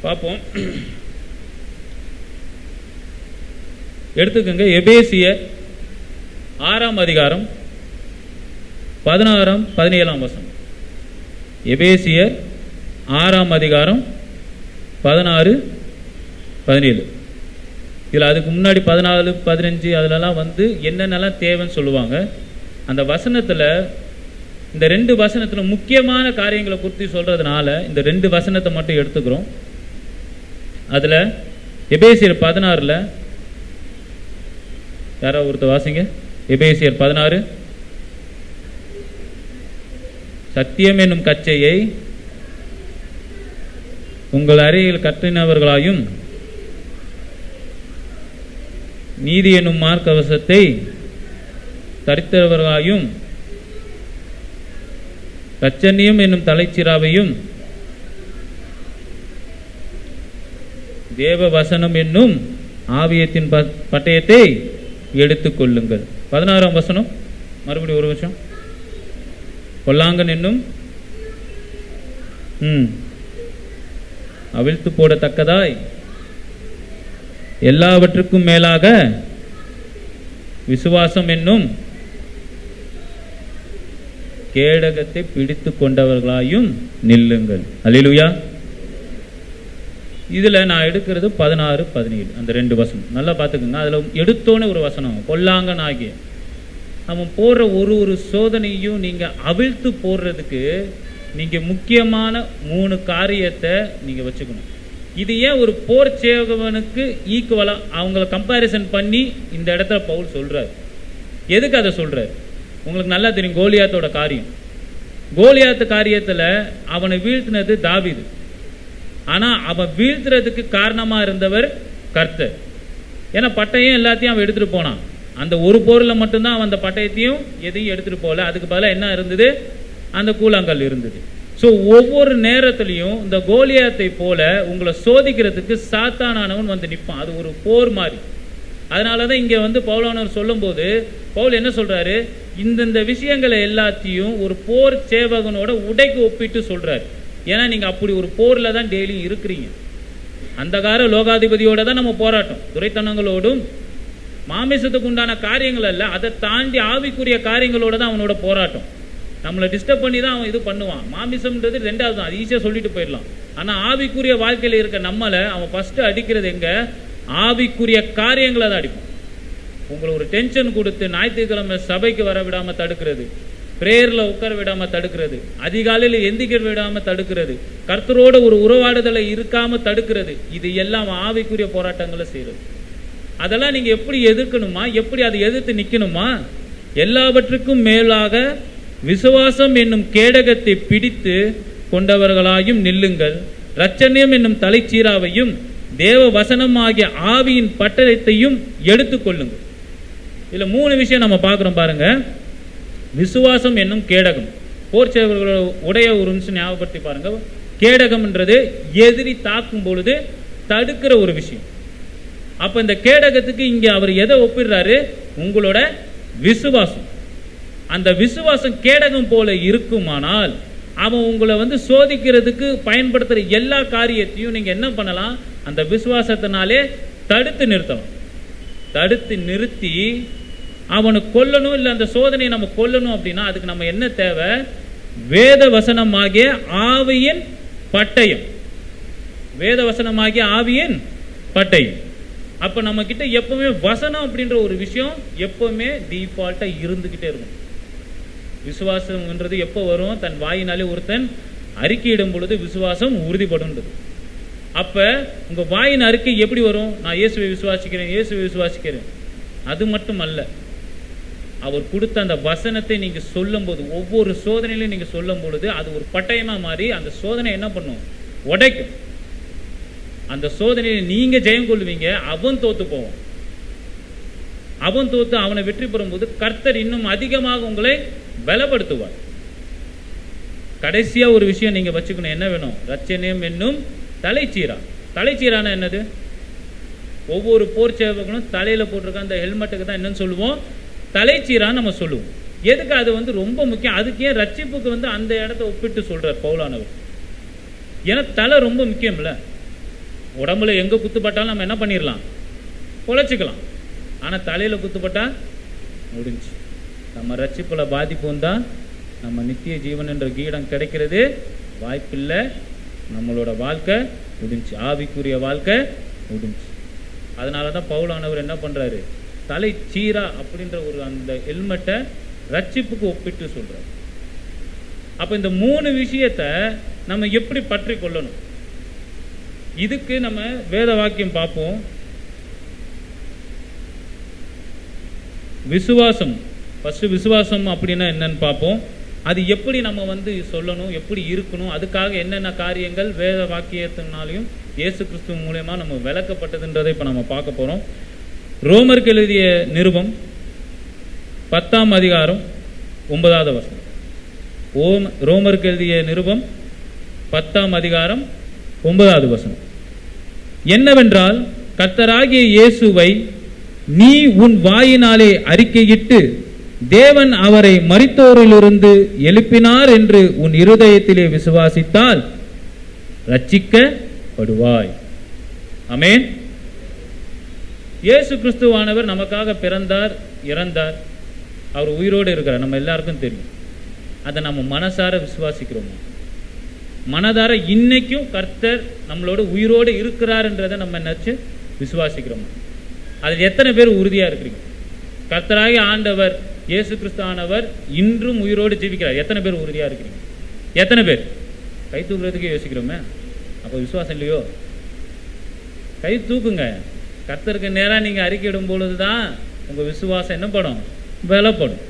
பார்ப்போம். எடுத்துக்கங்க, எபேசியர் 6ஆம் அதிகாரம் 16, 17 எபேசியர் 6ஆம் அதிகாரம் 16, 17. இதில் அதுக்கு முன்னாடி 14, 15 அதிலலாம் வந்து என்னென்னலாம் தேவைன்னு சொல்லுவாங்க. அந்த வசனத்தில் இந்த 2 வசனத்தில் முக்கியமான காரியங்களை குறித்து சொல்கிறதுனால இந்த 2 வசனத்தை மட்டும் எடுத்துக்கிறோம். அதில் எபேசியர் 16 யாராவது ஒருத்தர் வாசிங்க. எபேசியர் 16, சத்தியம் என்னும் கச்சையை உங்கள் அறையில் கற்றினவர்களாயும் நீதி என்னும் மார்க்கவசத்தை தரித்தவர்களாயும் ரட்சணியம் என்னும் தலைச்சிராவையும் தேவ வசனம் என்னும் ஆவியத்தின் பட்டயத்தை எடுத்துக் கொள்ளுங்கள். 16ஆம் வசனம் மறுபடியும் ஒரு வருஷம். கொல்லாங்கன் என்னும் அவிழ்த்து போடத்தக்கதாய் எல்லாவற்றுக்கும் மேலாக விசுவாசம் என்னும் கேடகத்தை பிடித்து கொண்டவர்களாயும் நில்லுங்கள். அல்லேலூயா. இதுல நான் எடுக்கிறது 16, 17 அந்த 2 வசனம் நல்லா பார்த்துக்கோங்க. அதுல எடுத்தோன்னு ஒரு வசனம், கொல்லாங்கன் ஆகிய அவன் போடுற ஒரு சோதனையும் நீங்க அவிழ்த்து போடுறதுக்கு நீங்க முக்கியமான 3 காரியத்தை நீங்க வச்சுக்கணும். இது ஏன் ஒரு போர் சேவகனுக்கு ஈக்குவலா அவங்கள கம்பேரிசன் பண்ணி இந்த இடத்துல பவுல் சொல்றாரு. எதுக்கு அதை சொல்றாரு உங்களுக்கு நல்லா தெரியும். கோலியாத்தோட காரியம், கோலியாத்து காரியத்துல அவனை வீழ்த்தினது தாவீது. ஆனா அவன் வீழ்த்துறதுக்கு காரணமா இருந்தவர் கர்த்தர். ஏன்னா பட்டயம் எல்லாத்தையும் அவன் எடுத்துட்டு போனான். அந்த ஒரு போர்ல மட்டும்தான் அவன் அந்த பட்டயத்தையும் எதையும் எடுத்துட்டு போகல. அதுக்கு பதிலாக என்ன இருந்தது, அந்த கூழாங்கல் இருந்தது. ஸோ ஒவ்வொரு நேரத்திலையும் இந்த கோலியாத்தை போல உங்களை சோதிக்கிறதுக்கு சாத்தானவன் வந்து நிற்பான். அது ஒரு போர் மாதிரி. அதனாலதான் இங்க வந்து பவுலானவர் சொல்லும் போது பவுல் என்ன சொல்றாரு, இந்த விஷயங்களை எல்லாத்தையும் ஒரு போர் சேவகனோட உடைக்கு ஒப்பிட்டு சொல்றாரு. ஏன்னா நீங்க அப்படி ஒரு போர்ல தான் டெய்லி இருக்கிறீங்க. அந்த கால லோகாதிபதியோட தான் நம்ம போராட்டம், துரைத்தனங்களோடும் மாமிசத்துக்கு உண்டான காரியங்கள் அல்ல, அதை தாண்டி ஆவிக்குரிய காரியங்களோட தான் அவனோட போராட்டம். நம்மளை டிஸ்டர்ப் பண்ணி தான் அவன் இது பண்ணுவான். மாமிசம்ன்றது 2வது தான், அது ஈஸியாக சொல்லிட்டு போயிடலாம். ஆனால் ஆவிக்குரிய வாழ்க்கையில் இருக்க நம்மளை அவன் ஃபர்ஸ்ட் அடிக்கிறது எங்க, ஆவிக்குரிய காரியங்களை தான் அடிப்பான். உங்களை ஒரு டென்ஷன் கொடுத்து ஞாயிற்றுக்கிழமை சபைக்கு வர விடாம தடுக்கிறது, பிரேயர்ல உட்கார விடாம தடுக்கிறது, அதிகாலையில் எந்திக்க விடாம தடுக்கிறது, கர்த்தரோட ஒரு உறவாடுதலை இருக்காம தடுக்கிறது. இது எல்லாம் ஆவிக்குரிய போராட்டங்களை செய்யறது. அதெல்லாம் நீங்க எப்படி எதிர்க்கணுமா, எப்படி அதை எதிர்த்து நிக்கணுமா, எல்லாவற்றுக்கும் மேலாக விசுவாசம் என்னும் கேடகத்தை பிடித்து கொண்டவர்களாயும் நில்லுங்கள், இரட்சணியம் என்னும் தலைச்சீராவையும் தேவ வசனம் ஆகிய ஆவியின் பட்டயத்தையும் எடுத்துக் கொள்ளுங்கள். இதுல 3 விஷயம் நம்ம பார்க்கிறோம் பாருங்க. விசுவாசம் என்னும் கேடகம், போர் சேவர்களோட உடைய ஒரு நிமிஷம் ஞாபகப்படுத்தி பாருங்க. கேடகம்ன்றது எதிரி தாக்கும் பொழுது தடுக்கிற ஒரு விஷயம். அப்ப இந்த கேடகத்துக்கு இங்க அவர் எதை ஒப்பிடுறாரு, உங்களோட விசுவாசம். அந்த விசுவாசம் கேடகம் போல இருக்குமானால் அவன் உங்களை வந்து சோதிக்கிறதுக்கு பயன்படுத்துற எல்லா காரியத்தையும் நீங்க என்ன பண்ணலாம், அந்த விசுவாசத்தினாலே தடுத்து நிறுத்தலாம். தடுத்து நிறுத்தி அவனை கொல்லணும், இல்லை அந்த சோதனையை நம்ம கொல்லணும் அப்படின்னா அதுக்கு நம்ம என்ன தேவை, வேத வசனமாகிய ஆவியின் பட்டயம். வேத வசனமாகிய ஆவியின் பட்டயம். அப்ப நம்ம கிட்ட எப்பவுமே வசனம் அப்படின்ற ஒரு விஷயம் எப்பவுமே டிஃபால்ட்டா இருந்துகிட்டே இருக்கும். விசுவாசம்ன்றது எப்போ வரும்? தன் வாயினாலே ஒருத்தன் அறிக்கையிடும் பொழுது விசுவாசம் உறுதிப்படுன்றது. அப்ப உங்க வாயின் அறிக்கை எப்படி வரும்? நான் இயேசுவை விசுவாசிக்கிறேன், இயேசுவை விசுவாசிக்கிறேன். அது மட்டும் அல்ல, அவர் கொடுத்த அந்த வசனத்தை நீங்க சொல்லும் போது, ஒவ்வொரு சோதனையிலும் நீங்க சொல்லும் பொழுது அது ஒரு பட்டயமா மாறி அந்த சோதனை என்ன பண்ணும்? உடைக்கும். அந்த சோதனையில நீங்க ஜெயம் கொள்வீங்க, அவன் தோத்து போவான். அவன் தோத்து அவனை வெற்றி பெறும்போது கர்த்தர் இன்னும் அதிகமாக உங்களை பலப்படுத்துவார். கடைசியா ஒரு விஷயம் நீங்க வச்சுக்கணும். என்ன வேணும்? ரட்சணியம் என்னும் தலைச்சீரா. தலைச்சீரான என்னது? ஒவ்வொரு போர் சேவகனும் தலையில போட்டிருக்க அந்த ஹெல்மெட்டுக்கு தான் என்னன்னு சொல்லுவோம்? தலைச்சீரான்னு நம்ம சொல்லுவோம். எதுக்கு? அது ரொம்ப முக்கியம். அதுக்கு ஏன் ரட்சிப்புக்கு அந்த இடத்த ஒப்பிட்டு சொல்றார் பவுலானவர்? ஏன்னா தலை ரொம்ப முக்கியம்ல. உடம்புல எங்க குத்துப்பட்டாலும் நம்ம என்ன பண்ணிடலாம்? பொழைச்சிக்கலாம். ஆனா தலையில குத்துப்பட்டா முடிஞ்சு. நம்ம ரட்சிப்புல பாதிப்பு வந்தா நம்ம நித்திய ஜீவன் என்ற கீடம் கிடைக்கிறது வாய்ப்பில்லை. நம்மளோட வாழ்க்கை முடிஞ்சு, ஆவிக்குரிய வாழ்க்கை முடிஞ்சு. அதனாலதான் பவுலானவர் என்ன பண்றாரு? தலை சீரா அப்படின்ற ஒரு அந்த ஹெல்மெட்டை ரட்சிப்புக்கு ஒப்பிட்டு சொல்றாரு. அப்ப இந்த 3 விஷயத்தை நம்ம எப்படி பற்றி கொள்ளணும்? இதுக்கு நம்ம வேத வாக்கியம் பார்ப்போம். விசுவாசம், ஃபர்ஸ்ட் விசுவாசம் அப்படின்னா என்னன்னு பார்ப்போம். அது எப்படி நம்ம சொல்லணும், எப்படி இருக்கணும், அதுக்காக என்னென்ன காரியங்கள் வேத வாக்கியத்தினாலையும் இயேசு கிறிஸ்துவ மூலமா நம்ம விளக்கப்பட்டதுன்றதை இப்ப நம்ம பார்க்க போறோம். ரோமருக்கு எழுதிய நிருபம் 10ஆம் அதிகாரம் 9வது வசனம். ரோமருக்கு எழுதிய நிருபம் 10ஆம் அதிகாரம் 9வது வசனம். என்னவென்றால், கர்த்தராகிய இயேசுவை நீ உன் வாயினாலே அறிக்கையிட்டு தேவன் அவரை மரித்தோரிலிருந்து எழுப்பினார் என்று உன் இருதயத்திலே விசுவாசித்தால் ரட்சிக்கப்படுவாய். ஆமென். இயேசு கிறிஸ்துவானவர் நமக்காக பிறந்தார், இறந்தார், அவர் உயிரோடு இருக்கிறார். நம்ம எல்லாருக்கும் தெரியும். அதை நம்ம மனசார விசுவாசிக்கிறோம். மனதார இன்னைக்கும் கர்த்தர் நம்மளோட உயிரோடு இருக்கிறார் என்றதை நம்ம நினைச்சு விசுவாசிக்கிறோம். அதில் எத்தனை பேர் உறுதியா இருக்கிறீங்க? கர்த்தராகிய ஆண்டவர் இயேசு கிறிஸ்துவானவர் இன்றும் உயிரோடு ஜீவிக்கிறார். எத்தனை பேர் உறுதியா இருக்கிறீங்க? எத்தனை பேர்? கை தூக்குறதுக்கே யோசிக்கிறோமே, அப்போ விசுவாசம் இல்லையோ? கை தூக்குங்க. கர்த்தருக்கு நேராக நீங்க அறிக்கையிடும் பொழுதுதான் உங்க விசுவாசம் என்ன படும்? பலப்படும்.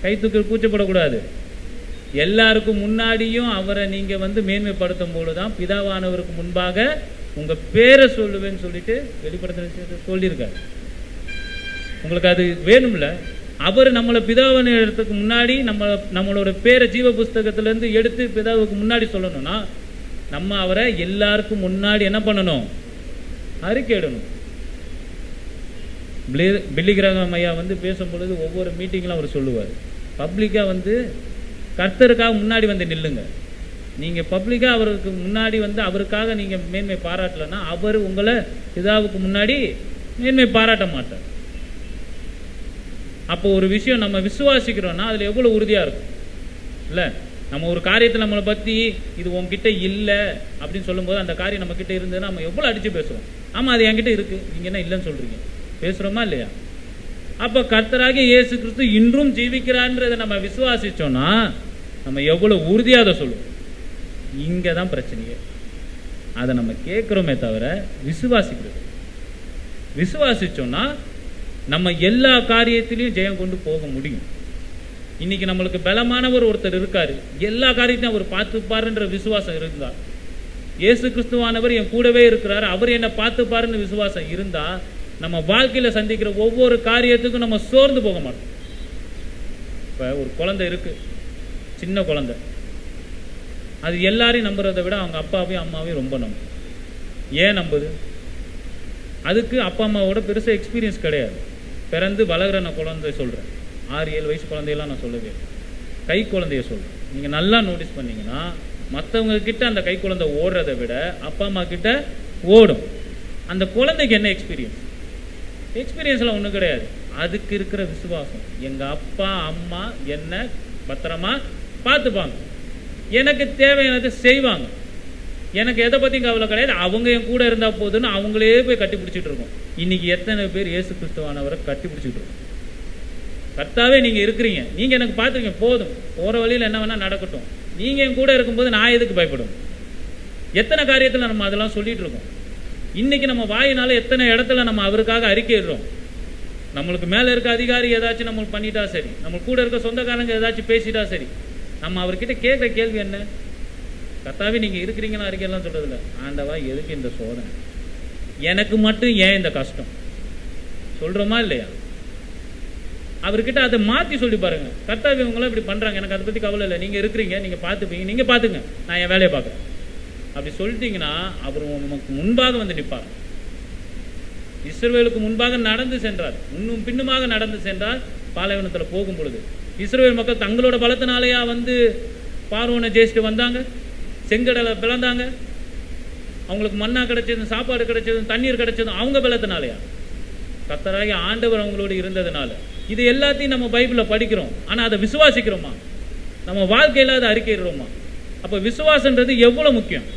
கை தூக்க கூச்சப்படக்கூடாது. எல்லாருக்கும் முன்னாடியும் அவரை நீங்க மேன்மைப்படுத்தும் பொழுதுதான் பிதாவானவருக்கு முன்பாக உங்க பேரை சொல்லுவேன்னு சொல்லிட்டு வெளிப்படுத்த சொல்லியிருக்காரு. உங்களுக்கு அது வேணும்ல? அவர் நம்மளை பிதாவான இடத்துக்கு முன்னாடி நம்மளோட பேரை ஜீவ புஸ்தகத்திலிருந்து எடுத்து பிதாவுக்கு முன்னாடி சொல்லணும்னா நம்ம அவரை எல்லாருக்கும் முன்னாடி என்ன பண்ணணும்? அறிக்கையிடணும். பில்லி கிரஹாம் ஐயா பேசும் பொழுது ஒவ்வொரு மீட்டிங்லாம் அவர் சொல்லுவார், பப்ளிக்கா கர்த்தருக்காக முன்னாடி நில்லுங்க. நீங்க பப்ளிக்கா அவருக்கு முன்னாடி அவருக்காக நீங்க மேன்மை பாராட்டலன்னா அவர் உங்களை பிதாவுக்கு முன்னாடி மேன்மை பாராட்ட மாட்டார். அப்போ ஒரு விஷயம் நம்ம விசுவாசிக்கிறோம்னா அதுல எவ்வளவு உறுதியா இருக்கும் இல்ல? நம்ம ஒரு காரியத்தை நம்மளை பத்தி இது உங்ககிட்ட இல்லை அப்படின்னு சொல்லும் போது அந்த காரியம் நம்ம கிட்ட இருந்ததுன்னா நம்ம எவ்வளவு அடிச்சு பேசுறோம். ஆமா, அது என்கிட்ட இருக்கு, நீங்க என்ன இல்லைன்னு சொல்றீங்க? பேசுறோமா இல்லையா? அப்ப கர்த்தராகிய இயேசு கிறிஸ்து இன்றும் ஜீவிக்கிறான்றதை நம்ம விசுவாசிச்சோம்னா நம்ம எவ்வளவு உறுதியா அதை சொல்லுவோம். இங்கதான் பிரச்சனையே. அதை நம்ம கேட்கிறோமே தவிர விசுவாசிக்கிறது. விசுவாசிச்சோம்னா நம்ம எல்லா காரியத்திலையும் ஜெயம் கொண்டு போக முடியும். இன்னைக்கு நம்மளுக்கு பலமானவர் ஒருத்தர் இருக்காரு, எல்லா காரியத்தையும் அவர் பார்த்துப்பாருன்ற விசுவாசம் இருந்தா, இயேசு கிறிஸ்துவானவர் என் கூடவே இருக்கிறாரு, அவர் என்னை பார்த்துப்பாருன்னு விசுவாசம் இருந்தா நம்ம வாழ்க்கையில சந்திக்கிற ஒவ்வொரு காரியத்துக்கும் நம்ம சோர்ந்து போக மாட்டோம். இப்ப ஒரு குழந்தை இருக்கு, சின்ன குழந்தை, அது எல்லாரையும் நம்புறதை விட அவங்க அப்பாவையும் அம்மாவையும் ரொம்ப நம்பும். ஏன் நம்புது? அதுக்கு அப்பா அம்மாவோட பெருசா எக்ஸ்பீரியன்ஸ் கிடையாது. பிறந்து வளர்கிற நான் குழந்தை சொல்றேன், 6-7 வயசு குழந்தையெல்லாம் நான் சொல்லவே, கை குழந்தைய சொல்றேன். நீங்க நல்லா நோட்டீஸ் பண்ணீங்கன்னா மற்றவங்க கிட்ட அந்த கை குழந்தை ஓடுறதை விட அப்பா அம்மா கிட்ட ஓடும். அந்த குழந்தைக்கு என்ன எக்ஸ்பீரியன்ஸ்? எக்ஸ்பீரியன்ஸ்லாம் ஒன்றும் கிடையாது. அதுக்கு இருக்கிற விசுவாசம், எங்க அப்பா அம்மா என்ன பத்திரமா பார்த்துப்பாங்க, எனக்கு தேவையானதை செய்வாங்க. எனக்கு எதை பற்றியும் கவலை கிடையாது, அவங்க என் கூட இருந்தால் போதுன்னு அவங்களே போய் கட்டி பிடிச்சிட்டு இருக்கோம். இன்னைக்கு எத்தனை பேர் இயேசு கிறிஸ்துவானவரை கட்டி பிடிச்சிட்டு இருக்கோம். கர்த்தாவே நீங்கள் இருக்கிறீங்க, நீங்கள் எனக்கு பார்த்துருக்கீங்க, போதும், போகிற வழியில் என்ன வேணால் நடக்கட்டும், நீங்கள் என் கூட இருக்கும்போது நான் எதுக்கு பயப்படும்? எத்தனை காரியத்தில் நம்ம அதெல்லாம் சொல்லிட்டு இருக்கோம். இன்னைக்கு நம்ம வாயினால எத்தனை இடத்துல நம்ம அவருக்காக அறிக்கையிடுறோம். நம்மளுக்கு மேலே இருக்க அதிகாரி ஏதாச்சும் நம்மளுக்கு பண்ணிட்டா சரி, நம்ம கூட இருக்க சொந்தக்காரங்க ஏதாச்சும் பேசிட்டா சரி, நம்ம அவர்கிட்ட கேட்குற கேள்வி என்ன? கர்த்தாவே நீங்கள் இருக்கிறீங்கன்னு அறிக்கையெல்லாம் சொல்றதில்ல, ஆண்டவா எதுக்கு இந்த சோதனை, எனக்கு மட்டும் ஏன் இந்த கஷ்டம் சொல்றோமா இல்லையா? அவர்கிட்ட அதை மாற்றி சொல்லி பாருங்க. கர்த்தாவே இவங்களாம் இப்படி பண்றாங்க, எனக்கு அதை பற்றி கவலை இல்லை, நீங்கள் இருக்கிறீங்க, நீங்கள் பார்த்துப்பீங்க, நீங்கள் பார்த்துங்க, நான் என் வேலையை பார்க்குறேன் அப்படி சொல்லிட்டீங்கன்னா அவர் நமக்கு முன்பாக வந்து நிற்பார். இஸ்ரவேலுக்கு முன்பாக நடந்து சென்றார், முன்னும் பின்னுமாக நடந்து சென்றார். பாலைவனத்தில் போகும் பொழுது இஸ்ரவேல் மக்கள் தங்களோட பலத்தினாலேயா வந்து பார்வோனை ஜெயிச்சுட்டு வந்தாங்க, செங்கடலை பிளந்தாங்க, அவங்களுக்கு மண்ணா கிடைச்சதும் சாப்பாடு கிடைச்சதும் தண்ணீர் கிடைச்சதும் அவங்க பலத்தினாலேயா? கர்த்தராகிய ஆண்டவர் அவங்களோடு இருந்ததுனால. இது எல்லாத்தையும் நம்ம பைபிளில் படிக்கிறோம், ஆனால் அதை விசுவாசிக்கிறோமா? நம்ம வாழ்க்கையில் அதை அறிக்கையிடுறோமா? அப்போ விசுவாசன்றது எவ்வளோ முக்கியம்.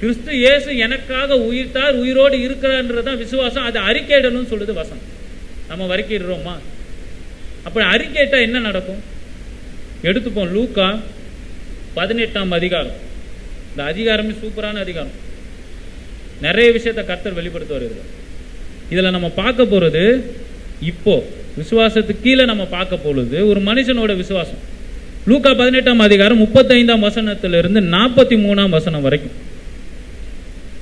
கிறிஸ்து இயேசு எனக்காக உயிர்த்தார், உயிரோடு இருக்கிறான்றதான் விசுவாசம். அதை அறிக்கையிடணும்னு சொல்லுது வசனம். நம்ம அறிக்கையிடுறோமா? அப்படி அறிக்கையிட்டா என்ன நடக்கும்? எடுத்துப்போம் லூக்கா 18ஆம் அதிகாரம். இந்த அதிகாரமே சூப்பரான அதிகாரம், நிறைய விஷயத்தை கர்த்தர் வெளிப்படுத்த வருகிறார். இதில் நம்ம பார்க்க போகிறது, இப்போ விசுவாசத்துக்கு கீழே நம்ம பார்க்க போகிறது ஒரு மனுஷனோட விசுவாசம். லூக்கா 18ஆம் அதிகாரம் 35ஆம் வசனத்திலிருந்து 43ஆம் வசனம் வரைக்கும்.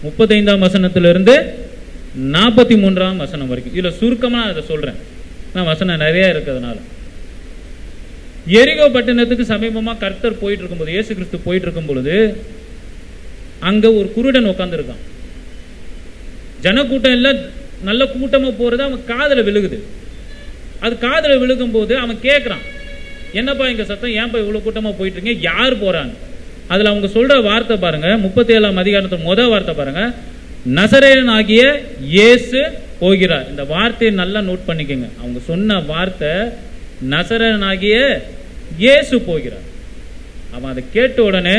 35ஆம் வசனத்திலிருந்து 43ஆம் வசனம் வரைக்கும். இதில் சுருக்கமாக அதை சொல்கிறேன், நான் வசனம் நிறைய இருக்கிறதுனால. எரிகோ பட்டணத்துக்கு சமீபமாக கர்த்தர் போயிட்டு இருக்கும்போது, இயேசு கிறிஸ்து போயிட்டு இருக்கும் பொழுது அங்கே ஒரு குருடன் உட்காந்துருக்கான். ஜனக்கூட்டம் எல்லாம் நல்ல கூட்டமாக போகிறது அவன் காதில் விழுகுது. அது காதில் விழுகும் போது அவன் கேட்குறான், என்னப்பா இங்கே சத்தம், ஏன்ப்பா இவ்வளோ கூட்டமாக போயிட்டு இருக்கீங்க, யார் போகிறாங்க? அதில் அவங்க சொல்கிற வார்த்தை பாருங்க, 37ஆம் அதிகாரத்தில் முதல் வார்த்தை பாருங்க, நசரேயன் ஆகிய இயேசு போகிறார். இந்த வார்த்தையை நல்லா நோட் பண்ணிக்கோங்க. அவங்க சொன்ன வார்த்தை நசரேயன் ஆகிய இயேசு போகிறார். அவன் அதை கேட்ட உடனே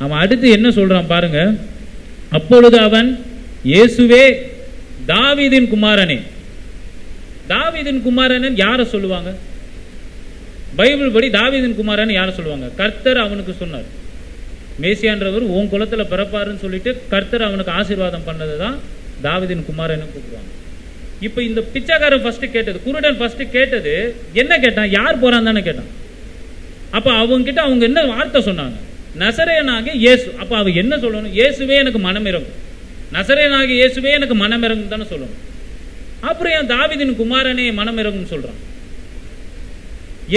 அவன் அடுத்து என்ன சொல்றான் பாருங்க. அப்பொழுது அவன், இயேசுவே தாவீதின் குமாரனே. தாவீதின் குமாரன் யாரை சொல்லுவாங்க? பைபிள் படி தாவீதின் குமாரன் யாரை சொல்லுவாங்க? கர்த்தர் அவனுக்கு சொன்னார், மேசியான்றவர் உன் குலத்துல பிறப்பாருன்னு சொல்லிட்டு கர்த்தர் அவனுக்கு ஆசீர்வாதம் பண்ணது தான் தாவீதின் குமாரன்னு கூப்பிடுவாங்க. இப்போ இந்த பிச்சைக்காரன் ஃபர்ஸ்ட் கேட்டது, குருடன் ஃபர்ஸ்ட் கேட்டது என்ன கேட்டான்? யார் போறான் தானே கேட்டான். அப்ப அவங்க கிட்ட அவங்க என்ன வார்த்தை சொன்னாங்க? நசரேயனாகிய இயேசு. அப்ப அவ என்ன சொல்லணும்? இயேசுவே எனக்கு மனம் இறங்கும், நசரேயனாகிய இயேசுவே எனக்கு மனம் இறங்கும் தானே சொல்லணும். அப்புறம் ஏன் தாவீதின் குமாரனே மனம் இறங்கும் சொல்றான்?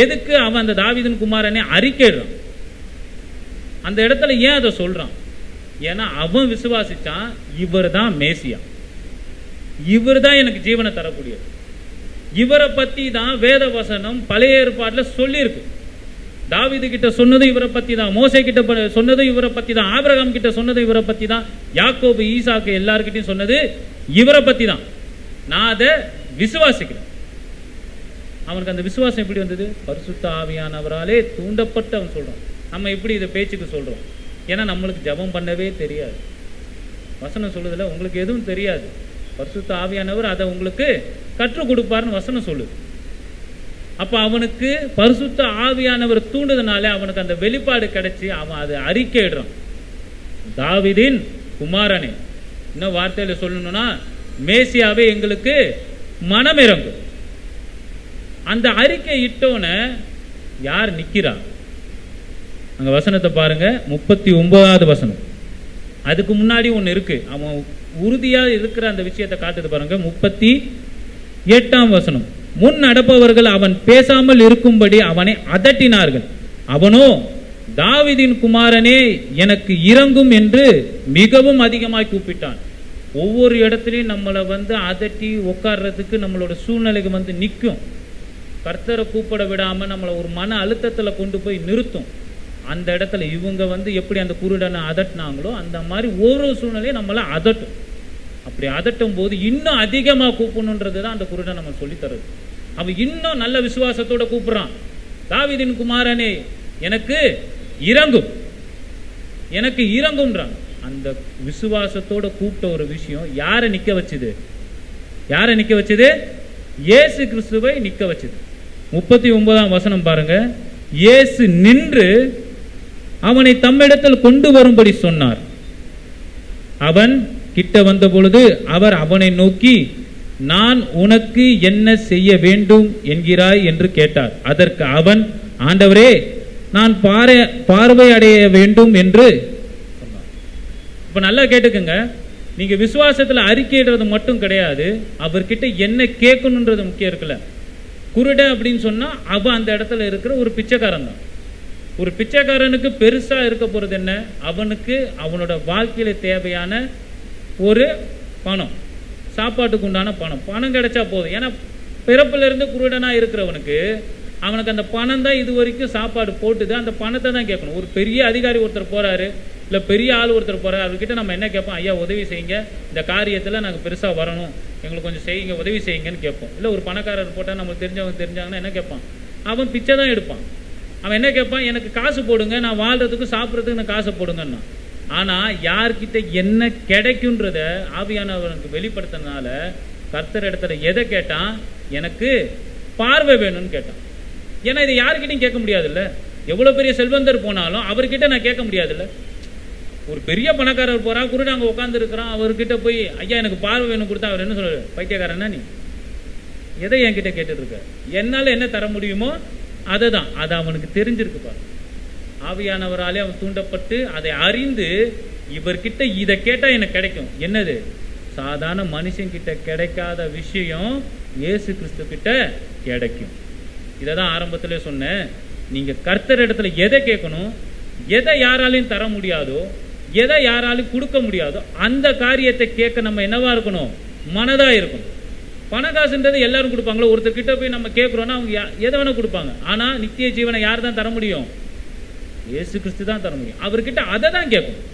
எதுக்கு அவன் அந்த தாவீதின் குமாரனே அறிக்கையிடுறான்? அந்த இடத்துல ஏன் அதை சொல்றான்? ஏன்னா அவன் விசுவாசிச்சான், இவர் தான் மேசியா, இவர் தான் எனக்கு ஜீவனை தரக்கூடியது. இவரை பத்தி தான் வேத வசனம் பழைய ஏற்பாட்டில் சொல்லியிருக்கு. தாவீது கிட்ட சொன்னது இவரை பத்தி தான், மோசே கிட்ட சொன்னது இவரை பத்தி தான், ஆபிரகாம் கிட்ட சொன்னது இவரை பத்தி தான், யாக்கோபு ஈசாக்கு எல்லார்கிட்டையும் சொன்னது இவரை பத்தி தான். நான் அதை விசுவாசிக்கிறேன். அவனுக்கு அந்த விசுவாசம் எப்படி வந்தது? பரிசுத்த ஆவியானவராலே தூண்டப்பட்டு அவன் சொல்றான். நம்ம எப்படி இதை பேச்சுக்கு சொல்றோம்? ஏன்னா நம்மளுக்கு ஜெபம் பண்ணவே தெரியாது. வசனம் சொல்லுதுல, உங்களுக்கு எதுவும் தெரியாது, பரிசுத்த ஆவியானவர் அதை உங்களுக்கு கற்றுக் கொடுப்பாருன்னு வசனம் சொல்லுது. அப்ப அவனுக்கு பரிசுத்த ஆவியானவர் தூண்டுதனால அவனுக்கு அந்த வெளிப்பாடு கிடைச்சி அவன் அதை அறிக்கையிடுறான், தாவீதின் குமாரனே. இன்னும் வார்த்தையில சொல்லணும்னா, மேசியாவே எங்களுக்கு மனம் இறங்கும். அந்த அறிக்கை இட்டோன யார் நிக்கிறா? அங்க வசனத்தை பாருங்க, 39வது வசனம். அதுக்கு முன்னாடி ஒன்னு இருக்கு, அவன் உறுதியா இருக்கிற அந்த விஷயத்தை காட்டுது பாருங்க. 38ஆம் வசனம். முன் நடப்பவர்கள் அவன் பேசாமல் இருக்கும்படி அவனை அதட்டினார்கள். அவனோ, தாவீதின் குமாரனே எனக்கு இரங்கும் என்று மிகவும் அதிகமாய் கூப்பிட்டான். ஒவ்வொரு இடத்துலையும் நம்மளை அதட்டி உட்கார்றதுக்கு நம்மளோட சூழ்நிலைக்கு நிற்கும். கர்த்தரை கூப்பிட விடாம நம்மளை ஒரு மன அழுத்தத்தில் கொண்டு போய் நிறுத்தும். அந்த இடத்துல இவங்க எப்படி அந்த குருடனை அதட்டினாங்களோ அந்த மாதிரி ஒரு சூழ்நிலையும் நம்மளை அதட்டும். அப்படி அதட்டும் போது இன்னும் அதிகமாக கூப்பிடணுன்றது தான் அந்த குருடன் நம்ம சொல்லித்தரது. அவன் இன்னும் நல்ல விசுவாசத்தோட கூப்பிடுறான், தாவீதின் குமாரனே எனக்கு இரங்கும், எனக்கு இரங்கும்ன்றான். அந்த விசுவாசத்தோட கூப்பிட்ட ஒரு விஷயம் யாரை நிக்க வச்சுது? யாரை நிக்க வச்சது? இயேசு கிறிஸ்துவை நிக்க வச்சது. 39ஆம் வசனம் பாருங்க. இயேசு நின்று அவனை தம்மிடத்தில் கொண்டு வரும்படி சொன்னார். அவன் கிட்ட வந்த பொழுது அவர் அவனை நோக்கி, நான் உனக்கு என்ன செய்ய வேண்டும் என்கிறாய் என்று கேட்டார். அதற்கு அவன், ஆண்டவரே, நான் பார்வை அடைய வேண்டும் என்று சொன்னார். இப்ப நல்லா கேட்டுக்குங்க, நீங்க விசுவாசத்துல அறிக்கையிடுறது மட்டும் கிடையாது, அவர்கிட்ட என்ன கேட்கணுன்றது முக்கியம் இருக்குல்ல. குருட அப்படின்னு சொன்னா அவன் அந்த இடத்துல இருக்கிற ஒரு பிச்சைக்காரன் தான். ஒரு பிச்சைக்காரனுக்கு பெருசா இருக்க போறது என்ன? அவனுக்கு அவனோட வாழ்க்கையில தேவையான ஒரு பணம், சாப்பாட்டுக்கு உண்டான பணம் கிடைச்சா போதும். ஏன்னா பிறப்புல இருந்து குருடனா இருக்கிறவனுக்கு அவனுக்கு அந்த பணம் தான் இது வரைக்கும் சாப்பாடு போட்டுது, அந்த பணத்தை தான் கேட்கணும். ஒரு பெரிய அதிகாரி ஒருத்தர் போறாரு, இல்லை பெரிய ஆள் ஒருத்தர் போறாரு, அவர்கிட்ட நம்ம என்ன கேட்போம்? ஐயா உதவி செய்யுங்க, இந்த காரியத்தில் நாங்கள் பெருசாக வரணும், எங்களுக்கு கொஞ்சம் செய்யுங்க, உதவி செய்யுங்கன்னு கேட்போம். இல்லை ஒரு பணக்காரர் போட்டால் நம்மளுக்கு தெரிஞ்சாங்கன்னா என்ன கேட்பான்? அவன் பிச்சை தான் எடுப்பான். அவன் என்ன கேட்பான்? எனக்கு காசு போடுங்க, நான் வாழ்றதுக்கு சாப்பிட்றதுக்கு நான் காசை போடுங்கன்னா. ஆனால் யார்கிட்ட என்ன கிடைக்குன்றத ஆவியானவனுக்கு வெளிப்படுத்தினால கர்த்தர் இடத்துல எதை கேட்டான்? எனக்கு பார்வை வேணும்னு கேட்டான். ஏன்னா இதை யாருக்கிட்டையும் கேட்க முடியாதுல்ல. எவ்வளோ பெரிய செல்வந்தர் போனாலும் அவர்கிட்ட நான் கேட்க முடியாதுல்ல. ஒரு பெரிய பணக்காரர் போறா, குருடு அங்கே உட்காந்து இருக்கிறான், அவர்கிட்ட போய் ஐயா எனக்கு பார்வை வேணும் கொடுத்தா அவர் என்ன சொல்றாரு? பைத்தியக்காரன்னா நீ எதை என்கிட்ட கேட்டுட்டு இருக்க? என்னால் என்ன தர முடியுமோ அதை தான். அது அவனுக்கு தெரிஞ்சிருக்கு பாரு. ஆவியானவராலே அவன் தூண்டப்பட்டு அதை அறிந்து இவர்கிட்ட இதை கேட்டால் எனக்கு கிடைக்கும். என்னது? சாதாரண மனுஷன் கிட்ட கிடைக்காத விஷயம் இயேசு கிறிஸ்து கிட்ட கிடைக்கும். இதை தான் ஆரம்பத்திலே சொன்னேன். நீங்க கர்த்தர் இடத்துல எதை கேட்கணும், எதை யாராலையும் தர முடியாதோ, எதை யாராலையும் கொடுக்க முடியாதோ அந்த காரியத்தை கேட்க நம்ம என்னவா இருக்கணும்? மனதா இருக்கணும். பணக்காசுன்றது எல்லாரும் கொடுப்பாங்களோ? ஒருத்தர் கிட்ட போய் நம்ம கேட்கிறோம்னா அவங்க எதை வேணா கொடுப்பாங்க. ஆனா நித்திய ஜீவனை யார் தான் தர முடியும்? இயேசு கிறிஸ்து தான் தர முடியும். அவர்கிட்ட அதை தான் கேட்கணும்.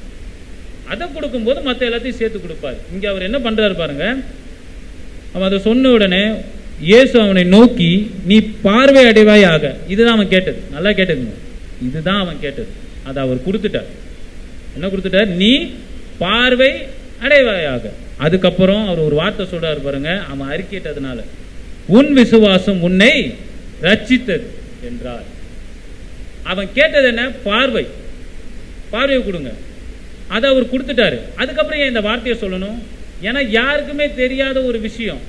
அதை கொடுக்கும்போது மற்ற எல்லாத்தையும் சேர்த்து கொடுப்பாரு. இங்க அவர் என்ன பண்றாரு பாருங்க. அவன் அதை சொன்ன உடனே இயேசு அவனை நோக்கி, நீ பார்வை அடைவாயாக. இதுதான் அவன் கேட்டது. நல்லா கேட்டுங்க, இதுதான் அவன் கேட்டது. அதை அவர் கொடுத்துட்டார். என்ன கொடுத்துட்டார்? நீ பார்வை அடைவாயாக. அதுக்கப்புறம் அவர் ஒரு வார்த்தை சொல்றாரு பாருங்க. அவன் அறிக்கையிட்டதுனால, உன் விசுவாசம் உன்னை ரட்சித்தது என்றார். அவன் கேட்டது என்ன? பார்வை. பார்வையை கொடுங்க. அதை அவர் கொடுத்துட்டாரு. அதுக்கப்புறம் ஏன் இந்த வார்த்தையை சொல்லணும்? ஏன்னா யாருக்குமே தெரியாத ஒரு விஷயம்.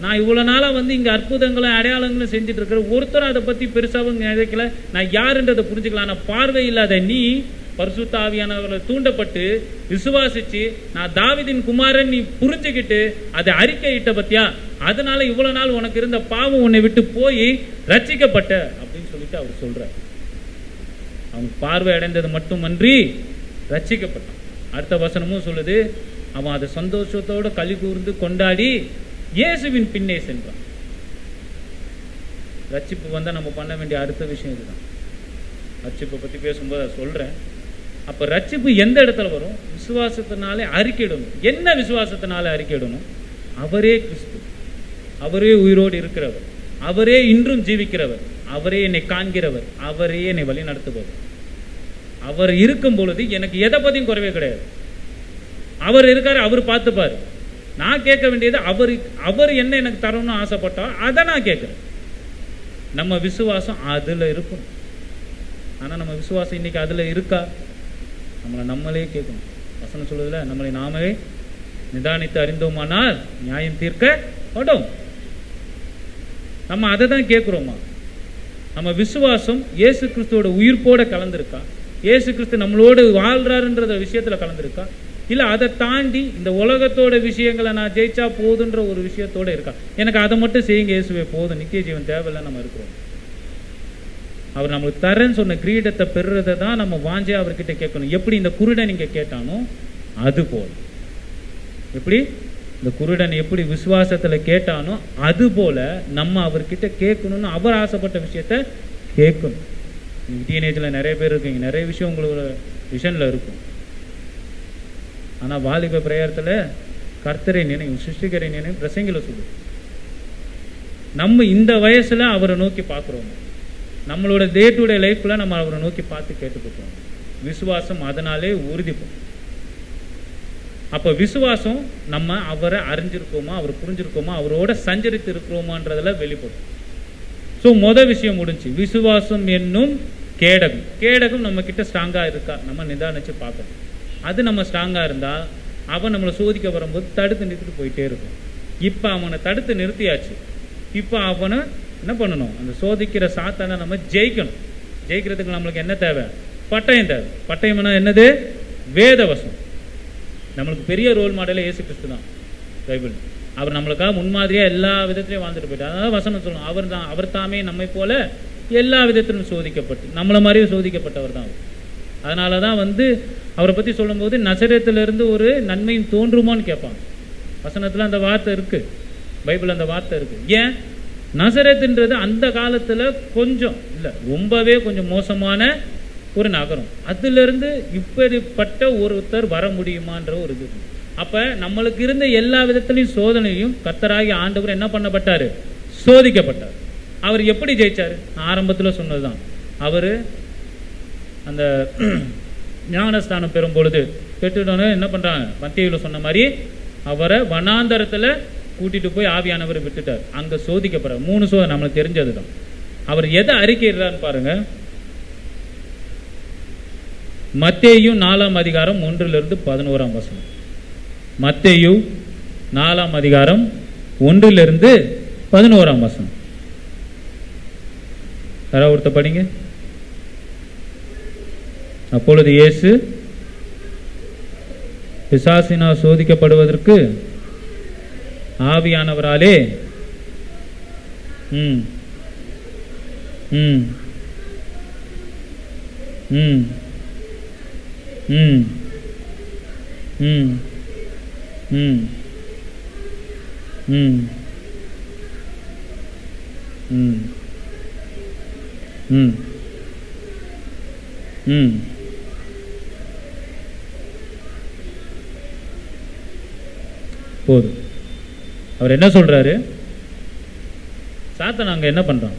நான் இவ்வளவு நாளா இங்க அற்புதங்களும் அடையாளங்களும் செஞ்சுட்டு இருக்கிற ஒருத்தரும் அதை பத்தி பெருசாவும் நினைக்கல. நான் யாருன்றதை புரிஞ்சுக்கலாம். நான் பார்வை இல்லாத நீ பரிசுத்த ஆவியானவர்களை தூண்டப்பட்டு விசுவாசிச்சு நான் தாவீதின் குமாரன் நீ புரிஞ்சுக்கிட்டு அதை அறிக்கையிட்ட பத்தியா, அதனால இவ்வளவு நாள் உனக்கு இருந்த பாவம் உன்னை விட்டு போய் ரட்சிக்கப்பட்ட அப்படின்னு சொல்லிட்டு அவர் சொல்றார். அவன் பார்வை அடைந்தது மட்டுமன்றி ரட்சிக்கப்பட்டான். அடுத்த வசனமும் சொல்லுது, அவன் அதை சந்தோஷத்தோட களி கூர்ந்து கொண்டாடி இயேசுவின் பின்னே சென்றான். ரட்சிப்பு வந்தா நம்ம பண்ண வேண்டிய அடுத்த விஷயம் இதுதான். ரட்சிப்பை பத்தி பேசும்போது அதை சொல்றேன். அப்ப ரட்சிப்பு எந்த இடத்துல வரும்? விசுவாசத்தினாலே அறிக்கையிடணும். என்ன விசுவாசத்தினால அறிக்கையிடணும்? அவரே கிறிஸ்து, அவரே உயிரோடு இருக்கிறவர், அவரே இன்றும் ஜீவிக்கிறவர், அவரே என்னை காண்கிறவர், அவரே என்னை வழி நடத்துபவர். அவர் இருக்கும் பொழுது எனக்கு எதை பத்தியும் குறைவே கிடையாது. அவர் இருக்காரு, அவர் பார்த்துப்பாரு. நான் கேட்க வேண்டியது அவர் என்ன எனக்கு தரணும்னு ஆசைப்பட்டா அதை நான் கேட்கிறேன். நம்ம விசுவாசம் அதுல இருக்கும். ஆனா நம்ம விசுவாசம் இன்னைக்கு அதுல இருக்கா? நம்மளே கேட்கணும். வசனம் சொல்லுதுல, நம்மளை நாமே நிதானித்து அறிந்தோமானால் நியாயம் தீர்க்கப்படும். நம்ம அதை தான் கேட்கிறோமா? நம்ம விசுவாசம் இயேசு கிறிஸ்துவோட உயிர்ப்போட கலந்துருக்கா? இயேசு கிறிஸ்து நம்மளோடு வாழ்றாருன்ற விஷயத்துல கலந்துருக்கா? இல்ல அதை தாண்டி இந்த உலகத்தோட விஷயங்களை நான் ஜெயிச்சா போதுன்ற ஒரு விஷயத்தோட இருக்கா? எனக்கு அதை மட்டும் செய்யுங்க இயேசுவே போதும், நித்திய ஜீவன் தேவையில்லை நம்ம இருக்கிறோம். அவர் நம்மளுக்கு தரேன்னு சொன்ன கிரீடத்தை பெறுறதை தான் நம்ம வாஞ்சே அவர்கிட்ட கேட்கணும். எப்படி இந்த குருடன் நீங்க கேட்டானோ அது போல, எப்படி இந்த குருடன் எப்படி விசுவாசத்துல கேட்டானோ அது போல நம்ம அவர்கிட்ட கேட்கணும்னு அவர் ஆசைப்பட்ட விஷயத்த கேட்கணும். டீனேஜ்ல நிறைய பேர் இருக்கீங்க, நிறைய விஷயம் உங்களோட விஷன்ல இருக்கும். ஆனா வாலிப பிரயாரத்துல கர்த்தரை நினைவு, சிருஷ்டிகரை நினைவு பிரசங்கில சொல்லு. நம்ம இந்த வயசுல அவரை நோக்கி பார்க்கிறோம். நம்மளோட டே டு டே லைஃப்ல நம்ம அவரை நோக்கி பார்த்து கேட்டுக்கிட்டோம். விசுவாசம் அதனாலே உறுதிப்படும். அப்போ விசுவாசம் நம்ம அவரை அறிஞ்சிருக்கோமா, அவர் புரிஞ்சிருக்கோமா, அவரோட சஞ்சரித்து இருக்கிறோமான்றதுல வெளிப்படும். ஸோ விஷயம் முடிஞ்சு. விசுவாசம் என்னும் கேடகம். கேடகம் நம்ம கிட்ட ஸ்ட்ராங்காக இருக்கா நம்ம நிதானிச்சு பார்க்கணும். அது நம்ம ஸ்ட்ராங்காக இருந்தால் அவன் நம்மளை சோதிக்க வரும்போது தடுத்து நிறுத்திட்டு போயிட்டே இருக்கும். இப்போ அவனை தடுத்து நிறுத்தியாச்சு. இப்போ அவனை என்ன பண்ணணும், அந்த சோதிக்கிற சாத்தானை நம்ம ஜெயிக்கணும். ஜெயிக்கிறதுக்கு நம்மளுக்கு என்ன தேவை? பட்டயம் தேவை. பட்டயம்னா என்னது? வேதவசம். நம்மளுக்கு பெரிய ரோல் மாடலே இயேசு கிறிஸ்து தான் பைபிள். அவர் நம்மளுக்காக முன்மாதிரியாக எல்லா விதத்திலையும் வாழ்ந்துட்டு போயிட்டார். அதாவது வசனம் சொல்லணும், அவர் தாமே நம்மை போல எல்லா விதத்திலும் சோதிக்கப்பட்டு நம்மளை மாதிரியும் சோதிக்கப்பட்டவர் தான் அவர். அதனால தான் அவரை பற்றி சொல்லும்போது நசரேத்திலிருந்து ஒரு நன்மையும் தோன்றுமான்னு கேட்பாங்க. வசனத்தில் அந்த வார்த்தை இருக்குது, பைபிள் அந்த வார்த்தை இருக்குது. ஏன்? நசரேத்துன்றது அந்த காலத்தில் கொஞ்சம் இல்லை, ரொம்பவே கொஞ்சம் மோசமான ஒரு நகரம். அதிலிருந்து இப்படிப்பட்ட ஒருத்தர் வர முடியுமான்ற ஒரு இது. அப்போ நம்மளுக்கு இருந்த எல்லா விதத்திலையும் சோதனையும் கர்த்தராகி ஆண்டவர் என்ன பண்ணப்பட்டார்? சோதிக்கப்பட்டார். அவர் எப்படி ஜெயிச்சார்? ஆரம்பத்தில் சொன்னதுதான். அவர் அந்த ஞானஸ்தானம் பெறும் பொழுது பெற்றுடனே என்ன பண்ணுறாங்க? மத்தேயுவில் சொன்ன மாதிரி அவரை வனாந்தரத்தில் கூட்டிட்டு போய் ஆவியானவர் விட்டுட்டார். அங்கே சோதிக்கப்படுறார். 3 சோதனை நம்மளுக்கு தெரிஞ்சது தான். அவர் எதை அறிக்கையிடுறான்னு பாருங்க. மத்தேயு 4ஆம் அதிகாரம் 1-11 வசனம். மத்தேயு 4ஆம் அதிகாரம் 1-11 வசனம். யாராவது ஒருத்தர் படிங்க. அப்பொழுது இயேசு பிசாசினால் சோதிக்கப்படுவதற்கு ஆவியானவராலே ம் ம் ம் ம் ம் ம் ம் ம் ம் ம் போதும். அவர் என்ன சொல்றாரு? சாத்தான் அங்கே என்ன பண்றான்?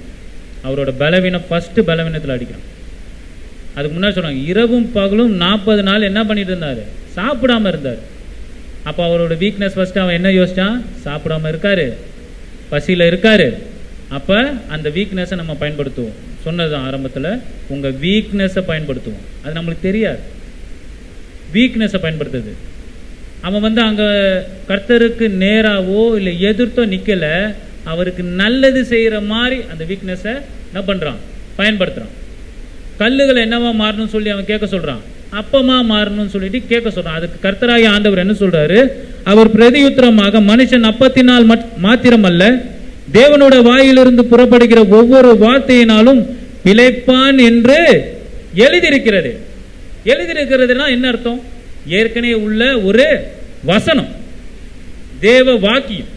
அவரோட பலவீனம், ஃபர்ஸ்ட் பலவீனத்தில் அடிக்கிறான். அதுக்கு முன்னாடி சொன்னாங்க, இரவும் பகலும் 40 நாள் என்ன பண்ணிட்டு இருந்தாரு? சாப்பிடாம இருந்தார். அப்போ அவரோட வீக்னஸ் ஃபர்ஸ்ட் அவன் என்ன யோசிச்சான்? சாப்பிடாம இருக்காரு, பசியில் இருக்காரு. அப்போ அந்த வீக்னஸை நம்ம பயன்படுத்துவோம். சொன்னதுதான் ஆரம்பத்தில், உங்கள் வீக்னஸை பயன்படுத்துவோம். அது நம்மளுக்கு தெரியாது. வீக்னஸை பயன்படுத்துது. அவன் அங்கே கர்த்தருக்கு நேராவோ இல்லை எதிர்த்தோ நிற்கலை. அவருக்கு நல்லது செய்கிற மாதிரி அந்த வீக்னஸை என்ன பண்ணுறான்? பயன்படுத்துகிறான். கல்லுகளை என்னவா மாறணும்னு சொல்லி அவன் கேட்க சொல்கிறான். அப்பமா மாறணும்னு சொல்லிட்டு கேட்க சொல்கிறான். அதுக்கு கர்த்தராகிய ஆண்டவர் என்ன சொல்கிறாரு? அவர் பிரதியுத்தரமாக, மனுஷன் அப்பத்தினால் மாத்திரமல்ல, தேவனோட வாயிலிருந்து புறப்படுகிற ஒவ்வொரு வார்த்தையினாலும் பிழைப்பான் என்று எழுதியிருக்கிறது. எழுதியிருக்கிறதுனா என்ன அர்த்தம்? ஏற்கனவே உள்ள ஒரு வசனம், தேவ வாக்கியம்.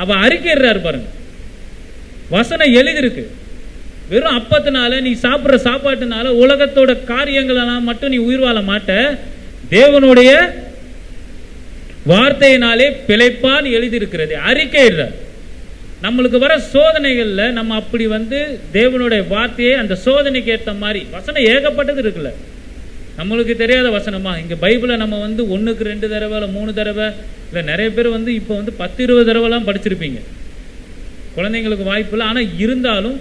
அவ அறிக்கைறாரு பாருங்க. வசனம் எழுதிருக்கு. வெறும் அப்பத்தினால, நீ சாப்பிட்ற சாப்பாட்டுனால, உலகத்தோட காரியங்களால் மட்டும் நீ உயிர் வாழ மாட்ட. தேவனுடைய வார்த்தையினாலே பிழைப்பான் எழுதியிருக்கிறது. அறிக்கைறார். நம்மளுக்கு வர சோதனைகள்ல நம்ம அப்படி தேவனுடைய வார்த்தையை அந்த சோதனைக்கு ஏற்ற மாதிரி வசனம் ஏகப்பட்டது இருக்குல்ல. நம்மளுக்கு தெரியாத வசனமா? இங்கே பைபிளை நம்ம 1க்கு 2 தடவை இல்லை 3 தடவை இல்லை நிறைய பேர் இப்போ 10-20 தடவைலாம் படிச்சிருப்பீங்க. குழந்தைங்களுக்கு வாய்ப்பு இல்லை. ஆனால் இருந்தாலும்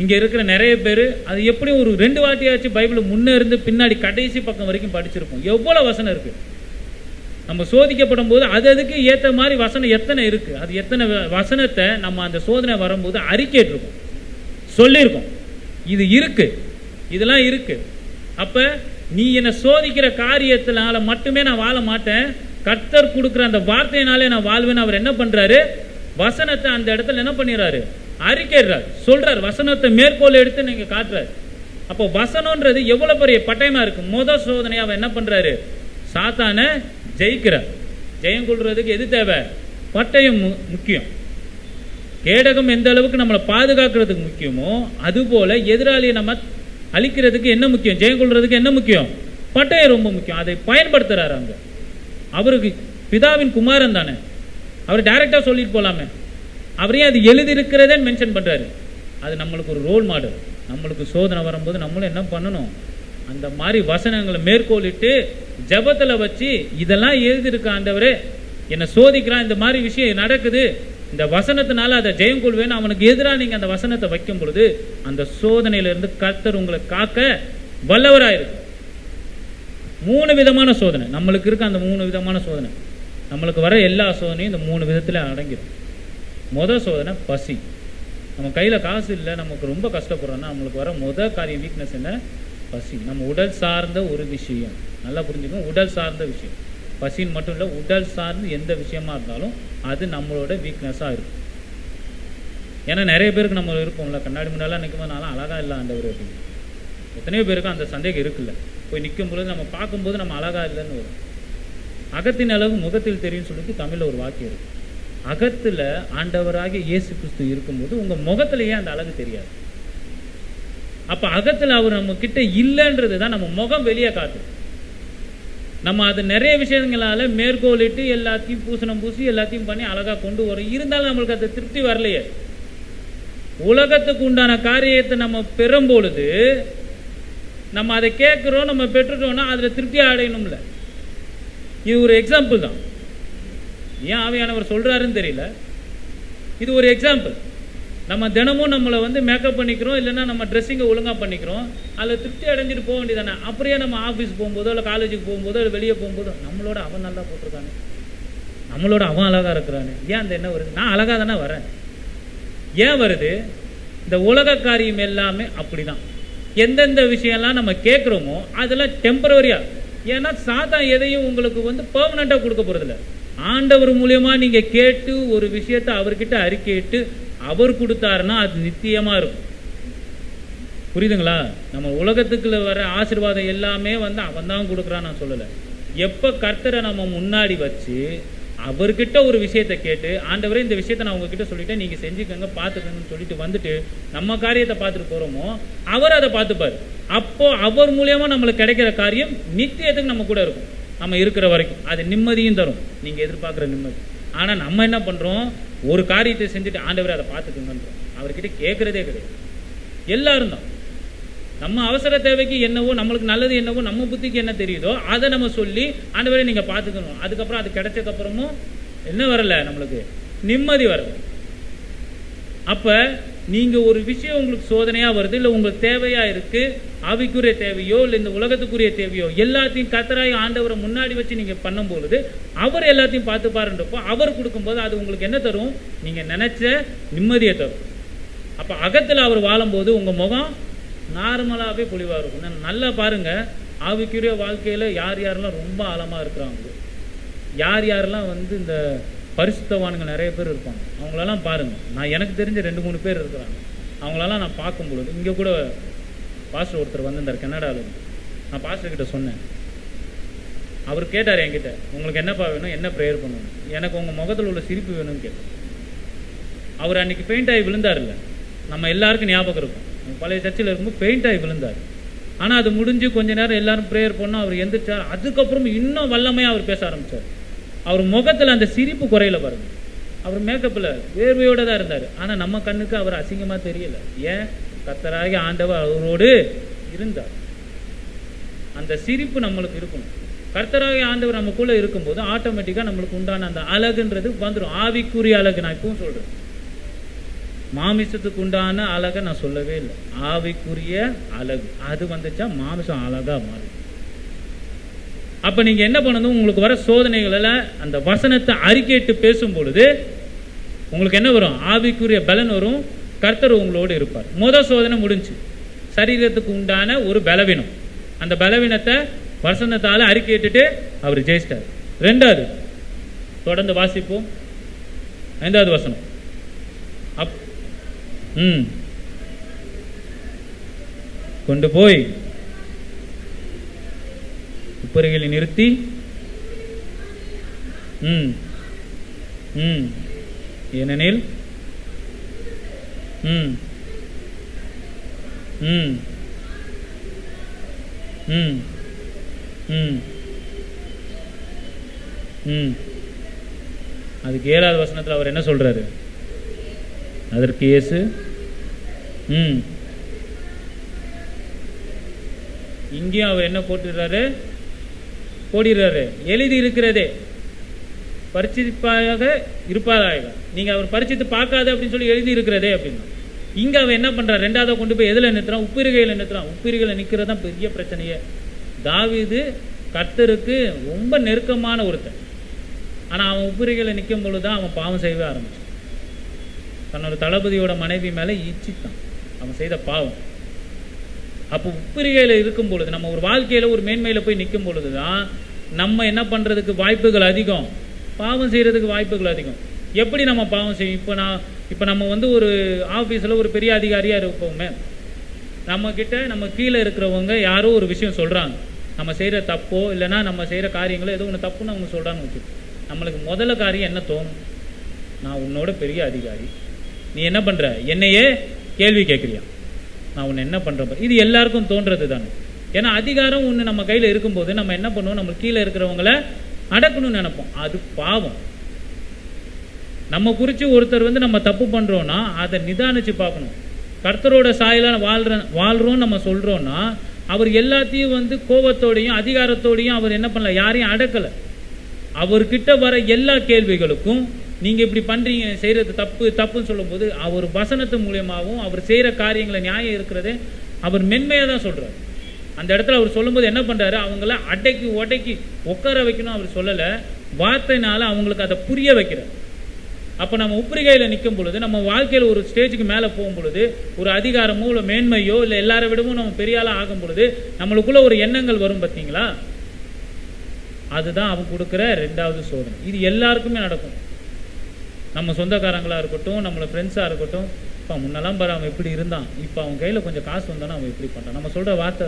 இங்கே இருக்கிற நிறைய பேர் அது எப்படி ஒரு 2 வாட்டியாச்சும் பைபிளை முன்னே இருந்து பின்னாடி கடைசி பக்கம் வரைக்கும் படிச்சிருப்போம். எவ்வளோ வசனம் இருக்குது. நம்ம சோதிக்கப்படும் போது அதுக்கு ஏற்ற மாதிரி வசனம் எத்தனை இருக்குது. அது எத்தனை வசனத்தை நம்ம அந்த சோதனை வரும்போது அறிக்கையிட்டிருக்கோம், சொல்லியிருக்கோம். இது இருக்குது, இதெல்லாம் இருக்குது. அப்போ நீ என்னை சோதிக்கிற காரியத்தினால மட்டுமே நான் வாழ மாட்டேன், கர்த்தர் கொடுக்குற அந்த வார்த்தையினாலே நான் வாழ்வேன். அவர் என்ன பண்ணுறாரு? வசனத்தை அந்த இடத்துல என்ன பண்ணிடுறாரு? அறிக்கைறாரு, சொல்றாரு. வசனத்தை மேற்கோள் எடுத்து நீங்கள் காட்டுறாரு. அப்போ வசனம்ன்றது எவ்வளோ பெரிய பட்டயமாக இருக்குது. முதல் சோதனை அவர் என்ன பண்ணுறாரு? சாத்தானை ஜெயிக்கிறார். ஜெயம் கொள்றதுக்கு எது தேவை? பட்டயம் முக்கியம். கேடகம் எந்த அளவுக்கு நம்மளை பாதுகாக்கிறதுக்கு முக்கியமோ அதுபோல எதிராளியை நம்ம அழிக்கிறதுக்கு என்ன முக்கியம்? ஜெயம் கொள்றதுக்கு என்ன முக்கியம்? பட்டயம் ரொம்ப முக்கியம். அதை பயன்படுத்துறாரு. அங்க அவருக்கு பிதாவின் குமாரன் தானே, அவர் டைரக்டா சொல்லிட்டு போலாமே. அவரையும் அது எழுதியிருக்கிறதே மென்ஷன் பண்றாரு. அது நம்மளுக்கு ஒரு ரோல் மாடல். நம்மளுக்கு சோதனை வரும்போது நம்மளும் என்ன பண்ணணும்? அந்த மாதிரி வசனங்களை மேற்கோளிட்டு ஜெபத்துல வச்சு இதெல்லாம் எழுதியிருக்க ஆண்டவரே, என்னை சோதிக்கிறான், இந்த மாதிரி விஷயம் நடக்குது, இந்த வசனத்தினால அதை ஜெயம் கொள்வேன்னு அவனுக்கு எதிராக நீங்க அந்த வசனத்தை வைக்கும் பொழுது அந்த சோதனையில இருந்து கர்த்தர் உங்களை காக்க வல்லவராயிருக்கு. 3 விதமான சோதனை நம்மளுக்கு இருக்கு. அந்த 3 விதமான சோதனை நம்மளுக்கு வர எல்லா சோதனையும் இந்த 3 விதத்துல அடங்கிடும். முதல் சோதனை பசி. நம்ம கையில காசு இல்லை, நமக்கு ரொம்ப கஷ்டப்படுறோம்னா நம்மளுக்கு வர முதல் காரியம் வீக்னஸ் என்ன? பசி. நம்ம உடல் சார்ந்த ஒரு விஷயம், நல்லா புரிஞ்சுக்கணும், உடல் சார்ந்த விஷயம். பசின்னு மட்டும் இல்லை, உடல் சார்ந்து எந்த விஷயமா இருந்தாலும் அது நம்மளோட வீக்னஸாக இருக்கும். ஏன்னா நிறைய பேருக்கு நம்ம இருப்போம்ல, கண்ணாடி முன்னாலாம் நிற்கும்போது நான்லாம் அழகா இல்லை ஆண்டவர் அப்படின்னு. எத்தனையோ பேருக்கு அந்த சந்தேகம் இருக்குல்ல. போய் நிற்கும் பொழுது நம்ம பார்க்கும்போது நம்ம அழகா இல்லைன்னு வரும். அகத்தின் அளவு முகத்தில் தெரியும்னு சொல்லிட்டு தமிழில் ஒரு வாக்கியம் இருக்கு. அகத்தில் ஆண்டவராகிய இயேசு கிறிஸ்து இருக்கும்போது உங்கள் முகத்திலேயே அந்த அழகு தெரியாது. அப்போ அகத்தில் அவர் நம்ம கிட்ட இல்லைன்றது தான் நம்ம முகம் வெளியே காட்டும். நம்ம அது நிறைய விஷயங்களால மேற்கோளிட்டு எல்லாத்தையும் பூசணம் பூசி எல்லாத்தையும் பண்ணி அழகாக கொண்டு வரும். இருந்தாலும் நம்மளுக்கு அது திருப்தி வரலையே. உலகத்துக்கு உண்டான காரியத்தை நம்ம பெறும் பொழுது நம்ம அதை கேட்குறோம், நம்ம பெற்றுட்டோம்னா அதில் திருப்தி அடையணும்ல. இது ஒரு எக்ஸாம்பிள் தான். ஏன் ஆவியானவர் சொல்றாருன்னு தெரியல, இது ஒரு எக்ஸாம்பிள். நம்ம தினமும் நம்மளை வந்து மேக்கப் பண்ணிக்கிறோம், இல்லைன்னா நம்ம ட்ரெஸ்ஸிங்கை ஒழுங்காக பண்ணிக்கிறோம், அதில் திருப்தி அடைஞ்சிட்டு போக வேண்டியதானே. அப்படியே நம்ம ஆஃபீஸ் போகும்போதோ இல்லை காலேஜுக்கு போகும்போதோ இல்லை வெளியே போகும்போதோ நம்மளோட அவன் நல்லா போட்டிருக்கானே, நம்மளோட அவன் அழகாக இருக்கிறானே, ஏன் அந்த என்ன வருது? நான் அழகாக தானே வரேன். ஏன் வருது? இந்த உலக காரியம் எல்லாமே அப்படிதான். எந்தெந்த விஷயம்லாம் நம்ம கேட்குறோமோ அதெல்லாம் டெம்பரவரியா. ஏன்னா சாத்தான் எதையும் உங்களுக்கு வந்து பெர்மனண்டா கொடுக்க போறதில்ல. ஆண்டவர் மூலியமா நீங்க கேட்டு ஒரு விஷயத்தை அவர்கிட்ட அறிக்கையிட்டு அவர் கொடுத்தாருன்னா அது நித்தியமா இருக்கும். புரியுதுங்களா? நம்ம உலகத்துக்குள்ள வர ஆசீர்வாதம் எல்லாமே வந்து அவன் தான் கொடுக்குறான்னு நான் சொல்லலை. எப்போ கர்த்தரை நம்ம முன்னாடி வச்சு அவர்கிட்ட ஒரு விஷயத்தை கேட்டு, ஆண்டவரே இந்த விஷயத்தை நான் உங்ககிட்ட சொல்லிட்டேன், நீங்க செஞ்சுக்கோங்க பார்த்துக்கணும்னு சொல்லிட்டு வந்துட்டு நம்ம காரியத்தை பார்த்துட்டு போறோமோ அவர் அதை பார்த்துப்பாரு. அப்போ அவர் மூலியமா நம்மளுக்கு கிடைக்கிற காரியம் நித்தியத்துக்கு நம்ம கூட இருக்கும். நம்ம இருக்கிற வரைக்கும் அது நிம்மதியும் தரும், நீங்க எதிர்பார்க்குற நிம்மதி. ஆனா நம்ம என்ன பண்றோம்? ஒரு காரியத்தை செஞ்சுட்டு ஆண்டவரே அதை பார்த்துக்கோங்கன்றோம். அவர்கிட்ட கேட்கறதே கிடையாது. எல்லாரும் தான் நம்ம அவசர தேவைக்கு என்னவோ, நம்மளுக்கு நல்லது என்னவோ, நம்ம புத்திக்கு என்ன தெரியுதோ அதை நம்ம சொல்லி ஆண்டவரே நீங்க பார்த்துக்கணும். அதுக்கப்புறம் அது கிடைச்சதுக்கு அப்புறமும் என்ன வரல? நம்மளுக்கு நிம்மதி வரல. அப்ப நீங்க ஒரு விஷயம் உங்களுக்கு சோதனையா வருது, இல்லை உங்களுக்கு தேவையா இருக்கு, ஆவிக்குரிய தேவையோ இல்லை இந்த உலகத்துக்குரிய தேவையோ, எல்லாத்தையும் கர்த்தராய் ஆண்டவரை முன்னாடி வச்சு நீங்க பண்ணும்பொழுது அவர் எல்லாத்தையும் பார்த்து பாருன்றப்போ அவர் கொடுக்கும்போது அது உங்களுக்கு என்ன தரும்? நீங்க நினைச்ச நிம்மதியை தரும். அப்ப அகத்தில் அவர் வாழும்போது உங்க முகம் நார்மலாகவே பொலிவாக இருக்கும். நல்லா பாருங்க, ஆவிக்குரிய வாழ்க்கையில் யார் யாரெல்லாம் ரொம்ப ஆழமாக இருக்கிறாங்களோ, யார் யாரெல்லாம் வந்து இந்த பரிசுத்தவான்கள் நிறைய பேர் இருப்பாங்க, அவங்களெல்லாம் பாருங்கள். நான் எனக்கு தெரிஞ்ச 2-3 பேர் இருக்கிறாங்க. அவங்களெல்லாம் நான் பார்க்கும் பொழுது, இங்கே கூட பாஸ்டர் ஒருத்தர் வந்திருந்தார் கனடாவில். நான் பாஸ்டர்கிட்ட சொன்னேன். அவர் கேட்டார் என்கிட்ட, உங்களுக்கு என்னப்பா வேணும், என்ன ப்ரேயர் பண்ணணும்? எனக்கு உங்கள் முகத்தில் உள்ள சிரிப்பு வேணும்னு கேட்டேன். அவர் அன்றைக்கி பெயிண்ட் ஆகி விழுந்தார். இல்லை, நம்ம எல்லாருக்கும் ஞாபகம் இருக்கும், பழைய சர்ச்சில் இருக்கும்போது பெயிண்ட் ஆகி விழுந்தார். ஆனால் அது முடிஞ்சு கொஞ்ச நேரம் எல்லாரும் ப்ரேயர் பண்ணோம், அவர் எந்திரிச்சார். அதுக்கப்புறம் இன்னும் வல்லமையாக அவர் பேச ஆரம்பித்தார். அவர் முகத்தில் அந்த சிரிப்பு குறையில பாருங்க. அவர் மேக்கப்பில் வேர்வையோடு தான் இருந்தார். ஆனால் நம்ம கண்ணுக்கு அவர் அசிங்கமாக தெரியல. ஏன்? கர்த்தராகிய ஆண்டவர் அவரோடு இருந்தார். அந்த சிரிப்பு நம்மளுக்கு இருக்கணும். கர்த்தராகிய ஆண்டவர் நமக்குள்ளே இருக்கும்போது ஆட்டோமேட்டிக்காக நம்மளுக்கு உண்டான அந்த அழகுன்றது வந்துடும். ஆவிக்குரிய அழகு நான் இப்பவும் சொல்கிறேன். மாமிசத்துக்கு உண்டான அழகை நான் சொல்லவே இல்லை. ஆவிக்குரிய அழகு அது வந்துச்சா மாமிசம் அழகா மாறும். அப்ப நீங்க என்ன பண்ணணும்? உங்களுக்கு வர சோதனைகளில் அந்த வசனத்தை அறிக்கையிட்டு பேசும் பொழுது உங்களுக்கு என்ன வரும்? ஆவிக்குரிய பலன் வரும். கர்த்தர் உங்களோடு இருப்பார். முதல் சோதனை முடிஞ்சு, சரீரத்துக்கு உண்டான ஒரு பலவீனம். அந்த பலவீனத்தை வசனத்தால அறிக்கையிட்டு அவர் ஜெயிச்சிட்டார். 2வது தொடர்ந்து வாசிப்போம். 5வது வசனம். கொண்டு போய் உப்பரிகளை நிறுத்தி ஏனெனில் அதுக்கு 7வது வசனத்தில் அவர் என்ன சொல்றாரு? அதற்கு இயேசு இங்கேயும் அவர் என்ன போடுறாரு, எழுதி இருக்கிறதே பரிச்சிப்பாக இருப்பாராக. நீங்க அவர் பரிச்சித்து பார்க்காத அப்படின்னு சொல்லி எழுதி இருக்கிறதே அப்படின்னா, இங்க அவன் என்ன பண்றான், ரெண்டாவது கொண்டு போய் எதுல நிறுத்துறான், உப்பிரிகையில நிறுத்துறான். உப்பிரிகையில நிற்கிறது தான் பெரிய பிரச்சனையே. தாவீது கர்த்தருக்கு ரொம்ப நெருக்கமான ஒருத்தன். ஆனா அவன் உப்பிரிகையில நிற்கும் பொழுதுதான் அவன் பாவம் செய்யவே ஆரம்பிச்சான். தன்னோட தளபதியோட மனைவி மேல இச்சித்தான் அவன் செய்த பாவம். அப்போ உப்பிரிகையில இருக்கும் பொழுது, நம்ம ஒரு வாழ்க்கையில ஒரு மேன்மையில போய் நிற்கும் பொழுதுதான் நம்ம என்ன பண்றதுக்கு வாய்ப்புகள் அதிகம், பாவம் செய்யறதுக்கு வாய்ப்புகள் அதிகம். எப்படி நம்ம பாவம் செய்யும்? இப்போ நம்ம வந்து ஒரு ஆஃபீஸில் ஒரு பெரிய அதிகாரியாக இருப்போமே, நம்ம கீழே இருக்கிறவங்க யாரோ ஒரு விஷயம் சொல்கிறாங்க, நம்ம செய்கிற தப்போ இல்லைன்னா நம்ம செய்கிற காரியங்களோ ஏதோ ஒன்று தப்புன்னு அவங்க சொல்கிறான்னு வச்சு, நம்மளுக்கு முதல்ல காரியம் என்ன தோணும்? நான் உன்னோட பெரிய அதிகாரி, நீ என்ன பண்ணுற, என்னையே கேள்வி கேட்குறியா, நான் உன்னை என்ன பண்ணுறேன்? இது எல்லாருக்கும் தோன்றது தானே. ஏன்னா அதிகாரம் ஒன்று நம்ம கையில் இருக்கும்போது நம்ம என்ன பண்ணுவோம், நம்ம கீழே இருக்கிறவங்கள அடக்கணும்னு நினைப்போம். அது பாவம். நம்ம குறித்து ஒருத்தர் வந்து நம்ம தப்பு பண்ணுறோன்னா அதை நிதானிச்சு பார்க்கணும். கர்த்தரோட சாயல வாழ்கிறோம் நம்ம சொல்கிறோன்னா, அவர் எல்லாத்தையும் வந்து கோபத்தோடையும் அதிகாரத்தோடையும் அவர் என்ன பண்ணல, யாரையும் அடக்கலை. அவர்கிட்ட வர எல்லா கேள்விகளுக்கும் நீங்கள் இப்படி பண்ணுறீங்க, செய்கிறது தப்புன்னு சொல்லும்போது அவர் வசனத்து மூலியமாகவும் அவர் செய்கிற காரியங்களை நியாயம் இருக்கிறதே அவர் மென்மையாக தான் சொல்கிறார். அந்த இடத்துல அவர் சொல்லும்போது என்ன பண்ணுறாரு, அவங்கள உடைக்கி உட்கார வைக்கணும் அவர் சொல்லலை, வார்த்தைனால அவங்களுக்கு அதை புரிய வைக்கிறார். அப்போ நம்ம உப்பிரிகையில் நிற்கும் பொழுது, நம்ம வாழ்க்கையில் ஒரு ஸ்டேஜுக்கு மேலே போகும் பொழுது, ஒரு அதிகாரமோ இல்லை மேன்மையோ இல்லை எல்லாரை விடவும் நம்ம பெரிய ஆளாக ஆகும் பொழுது நம்மளுக்குள்ள ஒரு எண்ணங்கள் வரும் பார்த்தீங்களா, அதுதான் அவன் கொடுக்குற ரெண்டாவது சோதனை. இது எல்லாருக்குமே நடக்கும். நம்ம சொந்தக்காரங்களாக இருக்கட்டும், நம்மளோட ஃப்ரெண்ட்ஸாக இருக்கட்டும். இப்போ முன்னெல்லாம் பாரு அவன் எப்படி இருந்தான், இப்போ அவன் கையில் கொஞ்சம் காசு வந்தானே அவன் எப்படி பண்ணுறான், நம்ம சொல்கிற வார்த்தை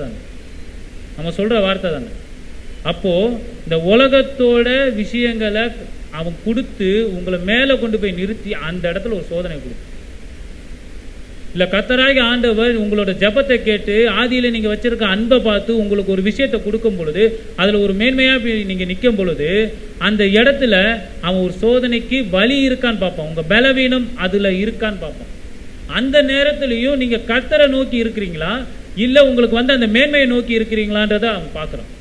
தானே. அப்போது இந்த உலகத்தோட விஷயங்களை அவன் கொடுத்து உங்களை மேலே கொண்டு போய் நிறுத்தி அந்த இடத்துல ஒரு சோதனை கொடுத்து, இல்லை கர்த்தராகிய ஆண்டவர் உங்களோட ஜெபத்தை கேட்டு ஆதியில் நீங்கள் வச்சிருக்க அன்பை பார்த்து உங்களுக்கு ஒரு விஷயத்தை கொடுக்கும் பொழுது, அதில் ஒரு மேன்மையாக நீங்கள் நிற்கும் பொழுது அந்த இடத்துல அவன் ஒரு சோதனைக்கு வழி இருக்கான்னு பார்ப்பான், உங்கள் பலவீனம் அதில் இருக்கான்னு பார்ப்பான். அந்த நேரத்துலையும் நீங்கள் கர்த்தரை நோக்கி இருக்கிறீங்களா இல்லை உங்களுக்கு வந்து அந்த மேன்மையை நோக்கி இருக்கிறீங்களான்றதை அவன் பார்க்குறான்.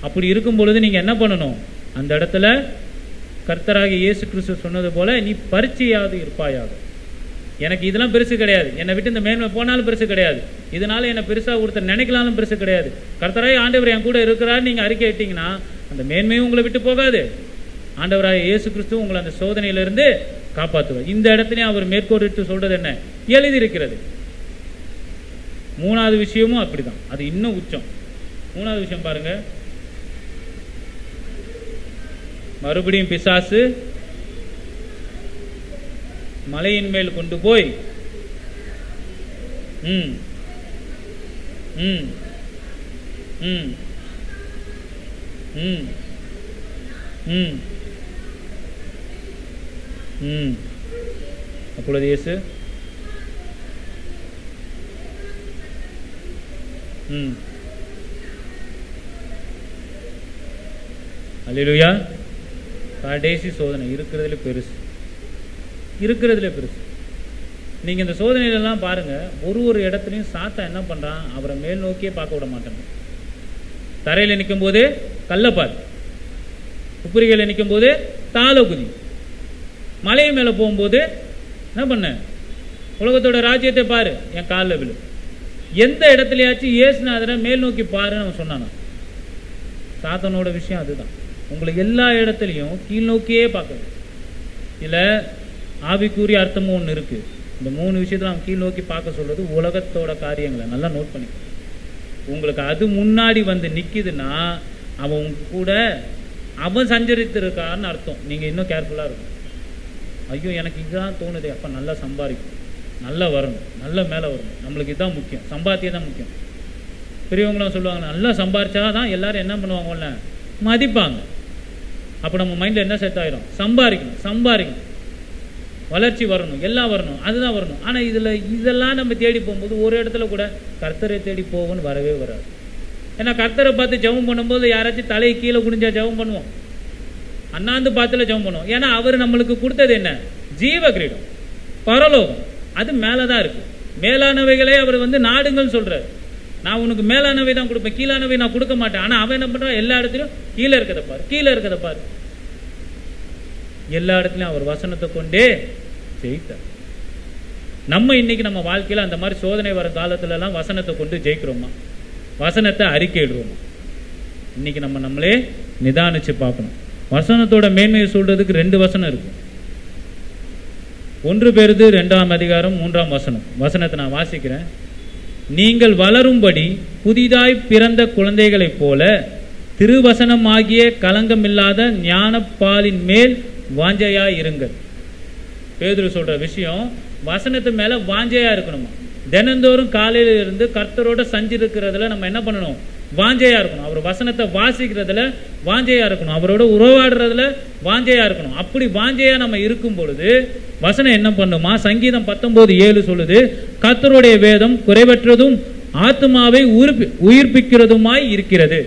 அப்படி இருக்கும் பொழுது நீங்கள் என்ன பண்ணணும், அந்த இடத்துல கர்த்தராகிய இயேசு கிறிஸ்து சொன்னது போல, நீ பரீட்சையாவது இருப்பாயாக. எனக்கு இதெல்லாம் பெருசு கிடையாது, என்னை விட்டு இந்த மேன்மை போனாலும் பெருசு கிடையாது, இதனால என்னை பெருசாக ஒருத்தர் நினைக்கலாலும் பெருசு கிடையாது. கர்த்தராகிய ஆண்டவர் என் கூட இருக்கிறார் நீங்கள் அறிக்கை இட்டீங்கன்னா அந்த மேன்மையும் உங்களை விட்டு போகாது. ஆண்டவராகிய இயேசு கிறிஸ்து உங்களை அந்த சோதனையிலிருந்து காப்பாற்றுவார். இந்த இடத்துலையும் அவர் மேற்கோடிட்டு சொல்றது என்ன, எழுதியிருக்கிறது. மூணாவது விஷயமும் அப்படிதான், அது இன்னும் உச்சம். மூணாவது விஷயம் பாருங்க, மறுபடியும் பிசாசு மலையின் மேல் கொண்டு போய் அப்பொழுது இயேசு அல்லேலூயா. கடைசி சோதனை இருக்கிறதுல பெருசு. நீங்க இந்த சோதனையிலலாம் பாருங்க, ஒரு இடத்துலையும் சாத்தா என்ன பண்றான், அவரை மேல் நோக்கியே பார்க்க விட மாட்டாங்க. தரையில நிற்கும் போது கள்ளப்பார், உப்புரிகையில் நிற்கும் போது தாள குதி, மலை மேல போகும்போது என்ன பண்ண, உலகத்தோட ராஜ்யத்தை பாரு என் காலில் விழு. எந்த இடத்துலயாச்சும் இயேசுநாதரை மேல் நோக்கி பாருன்னு அவன் சொன்னானா? சாத்தனோட விஷயம் அதுதான். உங்களை எல்லா இடத்துலையும் கீழ் நோக்கியே பார்க்கணும். இல்லை ஆவிக்குரிய அர்த்தமும் ஒன்று இருக்கு. இந்த மூணு விஷயத்துல அவன் கீழ் நோக்கி பார்க்க சொல்றது உலகத்தோட காரியங்களை நல்லா நோட் பண்ணிக்கணும். உங்களுக்கு அது முன்னாடி வந்து நிற்கிதுன்னா அவன் உங்க கூட அவன் சஞ்சரித்திருக்கான்னு அர்த்தம். நீங்கள் இன்னும் கேர்ஃபுல்லாக இருக்கும். ஐயோ எனக்கு இதுதான் தோணுது, அப்போ நல்லா சம்பாதிக்கும், நல்லா வரணும், நல்ல மேலே வரணும், நம்மளுக்கு இதுதான் முக்கியம், சம்பாத்தியம் தான் முக்கியம். பெரியவங்களாம் சொல்லுவாங்க, நல்லா சம்பாரிச்சா தான் எல்லாரும் என்ன பண்ணுவாங்கல்ல, மதிப்பாங்க. அப்போ நம்ம மைண்டில் என்ன செட் ஆகிடும், சம்பாதிக்கணும், வளர்ச்சி வரணும், எல்லாம் வரணும், அதுதான் வரணும். ஆனால் இதெல்லாம் நம்ம தேடி போகும்போது ஒரு இடத்துல கூட கர்த்தரை தேடி போவோன்னு வரவே வராது. ஏன்னா கர்த்தரை பார்த்து ஜெபம் பண்ணும்போது யாராச்சும் தலையை கீழே குனிஞ்சா ஜெபம் பண்ணுவோம், அண்ணாந்து பார்த்துல ஜெபம் பண்ணுவோம். ஏன்னா அவர் நம்மளுக்கு கொடுத்தது என்ன, ஜீவ கிரீடம், பரலோகம். அது மேலே தான் இருக்கு. மேலானவைகளே அவர் நாடுங்கள்னு சொல்றாரு. நான் உனக்கு மேலானவை தான் கொடுப்பேன், கீழானவை நான் கொடுக்க மாட்டேன். ஆனா அவன் என்ன பண்றான்? எல்லா இடத்துலயும் கீழே இருக்கத பாரு, கீழே இருக்கத பாரு. எல்லா இடத்துலயும் அவர் வசனத்தை கொண்டே ஜெயித்தார். நம்ம இன்னைக்கு நம்ம வாழ்க்கையில அந்த மாதிரி சோதனை வர காலத்துல எல்லாம் வசனத்தை கொண்டு ஜெயிக்கிறோமா? வசனத்தை அறிக்கையிடுறோமா? இன்னைக்கு நம்ம நம்மளே நிதானிச்சு பார்க்கணும். வசனத்தோட மேன்மையை சொல்றதுக்கு 2 வசனம் இருக்கு. 1 பேதுரு 2ஆம் அதிகாரம் 3ஆம் வசனம். வசனத்தை நான் வாசிக்கிறேன். நீங்கள் வளரும்படி புதிதாய் பிறந்த குழந்தைகளைப் போல திருவசனமாகிய களங்கமில்லாத ஞானப்பாலின் மேல் வாஞ்சையா இருங்கள். பேதுரு சொல்ற விஷயம், வசனத்து மேல வாஞ்சையா இருக்கணுமா. தினந்தோறும் காலையில இருந்து கர்த்தரோட சஞ்சிருக்கிறதுல நம்ம என்ன பண்ணணும்? வாஞ்சையா இருக்கணும். அவர் வசனத்தை வாசிக்கிறதுல வாஞ்சையா இருக்கணும். அவரோட உறவாடுறதுல வாஞ்சையா இருக்கணும். அப்படி வாஞ்சையா நம்ம இருக்கும் பொழுது வசனம் என்ன பண்ணுமா? சங்கீதம் 19:7 சொல்லுது, கர்த்தருடைய வேதம் குறைவற்றதும் ஆத்மாவை உயிர்ப்பிக்கிறதுமாய் இருக்கிறது.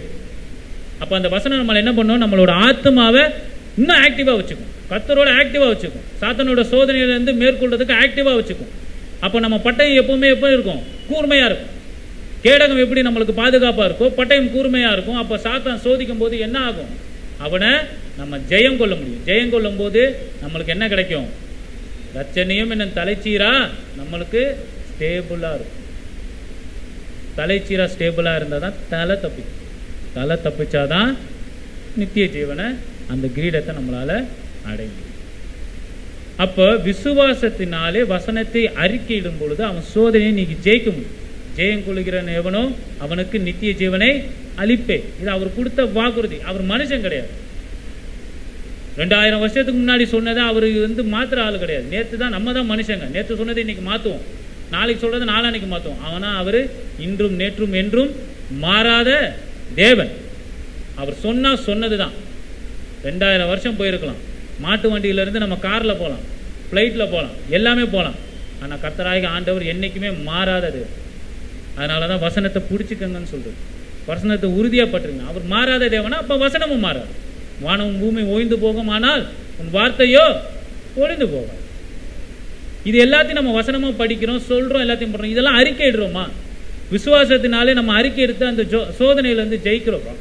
அப்ப அந்த வசனம் நம்மள என்ன பண்ணும்? நம்மளோட ஆத்மாவை இன்னும் ஆக்டிவா வச்சுக்கும். கர்த்தரோட ஆக்டிவா வச்சுக்கும். சாத்தானோட சோதனையில இருந்து மேற்கொள்றதுக்கு ஆக்டிவா வச்சுக்கும். அப்ப நம்ம பட்டயம் எப்பவுமே எப்ப இருக்கும்? கூர்மையா இருக்கும். கேடகம் எப்படி நம்மளுக்கு பாதுகாப்பா இருக்கோ, பட்டயம் கூர்மையா இருக்கும். அப்ப சாத்தான் சோதிக்கும் போது என்ன ஆகும்? அவனை நம்ம ஜெயம் கொள்ள முடியும். ஜெயம் கொள்ளும் போது நம்மளுக்கு என்ன கிடைக்கும்? ரச்சனையும் என்ன தலைச்சீரா நம்மளுக்கு ஸ்டேபிளா இருக்கும். தலைச்சீரா ஸ்டேபிளா இருந்தா தான் தலை தப்பிக்கும். தலை தப்பிச்சாதான் நித்திய ஜீவனை, அந்த கிரீடத்தை நம்மளால அடைய முடியும். அப்ப விசுவாசத்தினாலே வசனத்தை அறிக்கையிடும் பொழுது அவன் சோதனையை நீங்க ஜெயிக்க முடியும். ஜெயம் கொள்கிறவன் எவனோ அவனுக்கு நித்திய ஜீவனை அளிப்பே. இது அவர் கொடுத்த வாக்குறுதி. அவர் மனுஷன் கிடையாது. 2000 வருஷத்துக்கு முன்னாடி சொன்னதை அவரு மாத்திர ஆளு கிடையாது. நேற்று தான் நம்ம தான் மனுஷங்க. நேற்று சொன்னதை இன்னைக்கு மாத்துவோம், நாளைக்கு சொல்றதை நாளானைக்கு மாத்துவோம். அவனா அவரு இன்றும் நேற்றும் என்றும் மாறாத தேவன். அவர் சொன்னா சொன்னதுதான். 2000 வருஷம் போயிருக்கலாம். மாட்டு வண்டியில இருந்து நம்ம கார்ல போகலாம், பிளைட்ல போகலாம், எல்லாமே போகலாம். ஆனா கர்த்தராகிய ஆண்டவர் என்னைக்குமே மாறாதது. அதனாலதான் வசனத்தை பிடிச்சிக்கங்கன்னு சொல்றது. வசனத்தை உறுதியா பற்றுங்க. அவர் மாறாத தேவனா, அப்ப வசனமும் மாறாது. வானமும் பூமி ஓய்ந்து போகும், ஆனால் உன் வார்த்தையோ ஒழிந்து போகும். இது எல்லாத்தையும் நம்ம வசனமா படிக்கிறோம், சொல்றோம், எல்லாத்தையும் பண்றோம். இதெல்லாம் அறிக்கை இடுறோமா? விசுவாசத்தினாலே நம்ம அறிக்கை எடுத்து அந்த சோதனையில இருந்து ஜெயிக்கிறோமா?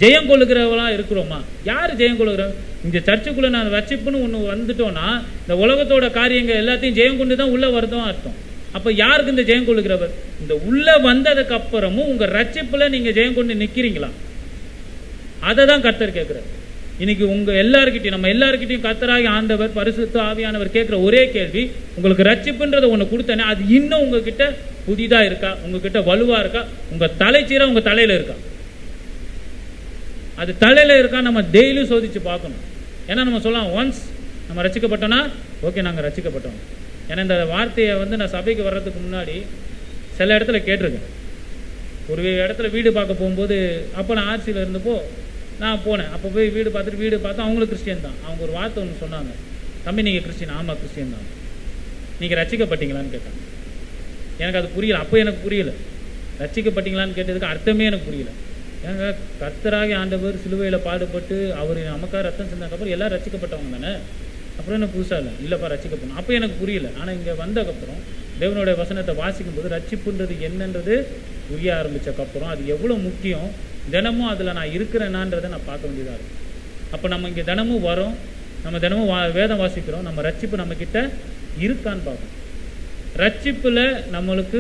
ஜெயம் கொள்ளுகிறவளா இருக்கிறோமா? யாரு ஜெயம் கொள்ளுகிறோம்? இந்த சர்ச்சுக்குள்ள நான் ரட்சிப்புன்னு ஒண்ணு வந்துட்டோம்னா, இந்த உலகத்தோட காரியங்கள் எல்லாத்தையும் ஜெயம் கொண்டு தான் உள்ள வருதும் அர்த்தம். அப்ப யாருக்கு இந்த ஜெயம் கொள்ளுகிறவர்? இந்த உள்ள வந்ததுக்கு அப்புறமும் உங்க ரட்சிப்புல நீங்க ஜெயம் கொண்டு நிக்கிறீங்களா? அதை தான் கர்த்தர் கேட்கிறார். இன்னைக்கு உங்க எல்லார்கிட்டையும், நம்ம எல்லார்கிட்டையும் கர்த்தராகி ஆண்டவர் பரிசுத்த ஆவியானவர் கேட்கிற ஒரே கேள்வி, உங்களுக்கு ரட்சிப்புன்றதை ஒண்ணு கொடுத்தனே, அது இன்னும் உங்ககிட்ட புதிதா இருக்கா? உங்ககிட்ட வலுவா இருக்கா? உங்க தலைச்சீரா உங்க தலையில இருக்கா? அது தலையில இருக்கா? நம்ம டெய்லியும் சோதிச்சு பார்க்கணும். ஏன்னா நம்ம சொல்லலாம், ஒன்ஸ் நம்ம ரசிக்கப்பட்டோம்னா ஓகே, நாங்க ரசிக்கப்பட்டோம். ஏன்னா இந்த வார்த்தையை நான் சபைக்கு வர்றதுக்கு முன்னாடி சில இடத்துல கேட்டிருக்கேன். ஒரு இடத்துல வீடு பார்க்க போகும்போது, அப்போ நான் ஆர்சியில் இருந்தப்போ நான் போனேன். அப்போ போய் வீடு பார்த்தா அவங்களும் கிறிஸ்டியன் தான். அவங்க ஒரு வார்த்தை ஒன்று சொன்னாங்க, தம்பி நீங்கள் கிறிஸ்டின்? ஆமாம் கிறிஸ்டியன் தான். நீங்கள் ரசிக்கப்பட்டீங்களான்னு கேட்டாங்க. எனக்கு அது புரியல. அப்போ எனக்கு புரியல. ரசிக்கப்பட்டீங்களான்னு கேட்டதுக்கு அர்த்தமே எனக்கு புரியல. ஏங்க, கர்த்தராகி ஆண்டவர் சிலுவையில் பாடுபட்டு அவர் நமக்காக ரத்தம் செஞ்சதுக்கப்புறம் எல்லாம் ரசிக்கப்பட்டவங்க தானே, அப்புறம் என்ன புதுசாக இல்லை? இல்லைப்பா ரசிக்கப்படணும். அப்போ எனக்கு புரியல. ஆனால் இங்கே வந்ததுக்கப்புறம் தேவனுடைய வசனத்தை வாசிக்கும் போது ரட்சிப்புன்றது என்னன்றது புரிய ஆரம்பித்ததுக்கப்புறம் அது எவ்வளோ முக்கியம், தினமும் அதில் நான் இருக்கிறேனான்றதை நான் பார்க்க வேண்டியதாக இருக்கும். அப்போ நம்ம இங்கே தினமும் வரோம், நம்ம தினமும் வேதம் வாசிக்கிறோம், நம்ம ரட்சிப்பு நம்மக்கிட்ட இருக்கான்னு பார்க்கணும். ரட்சிப்பில் நம்மளுக்கு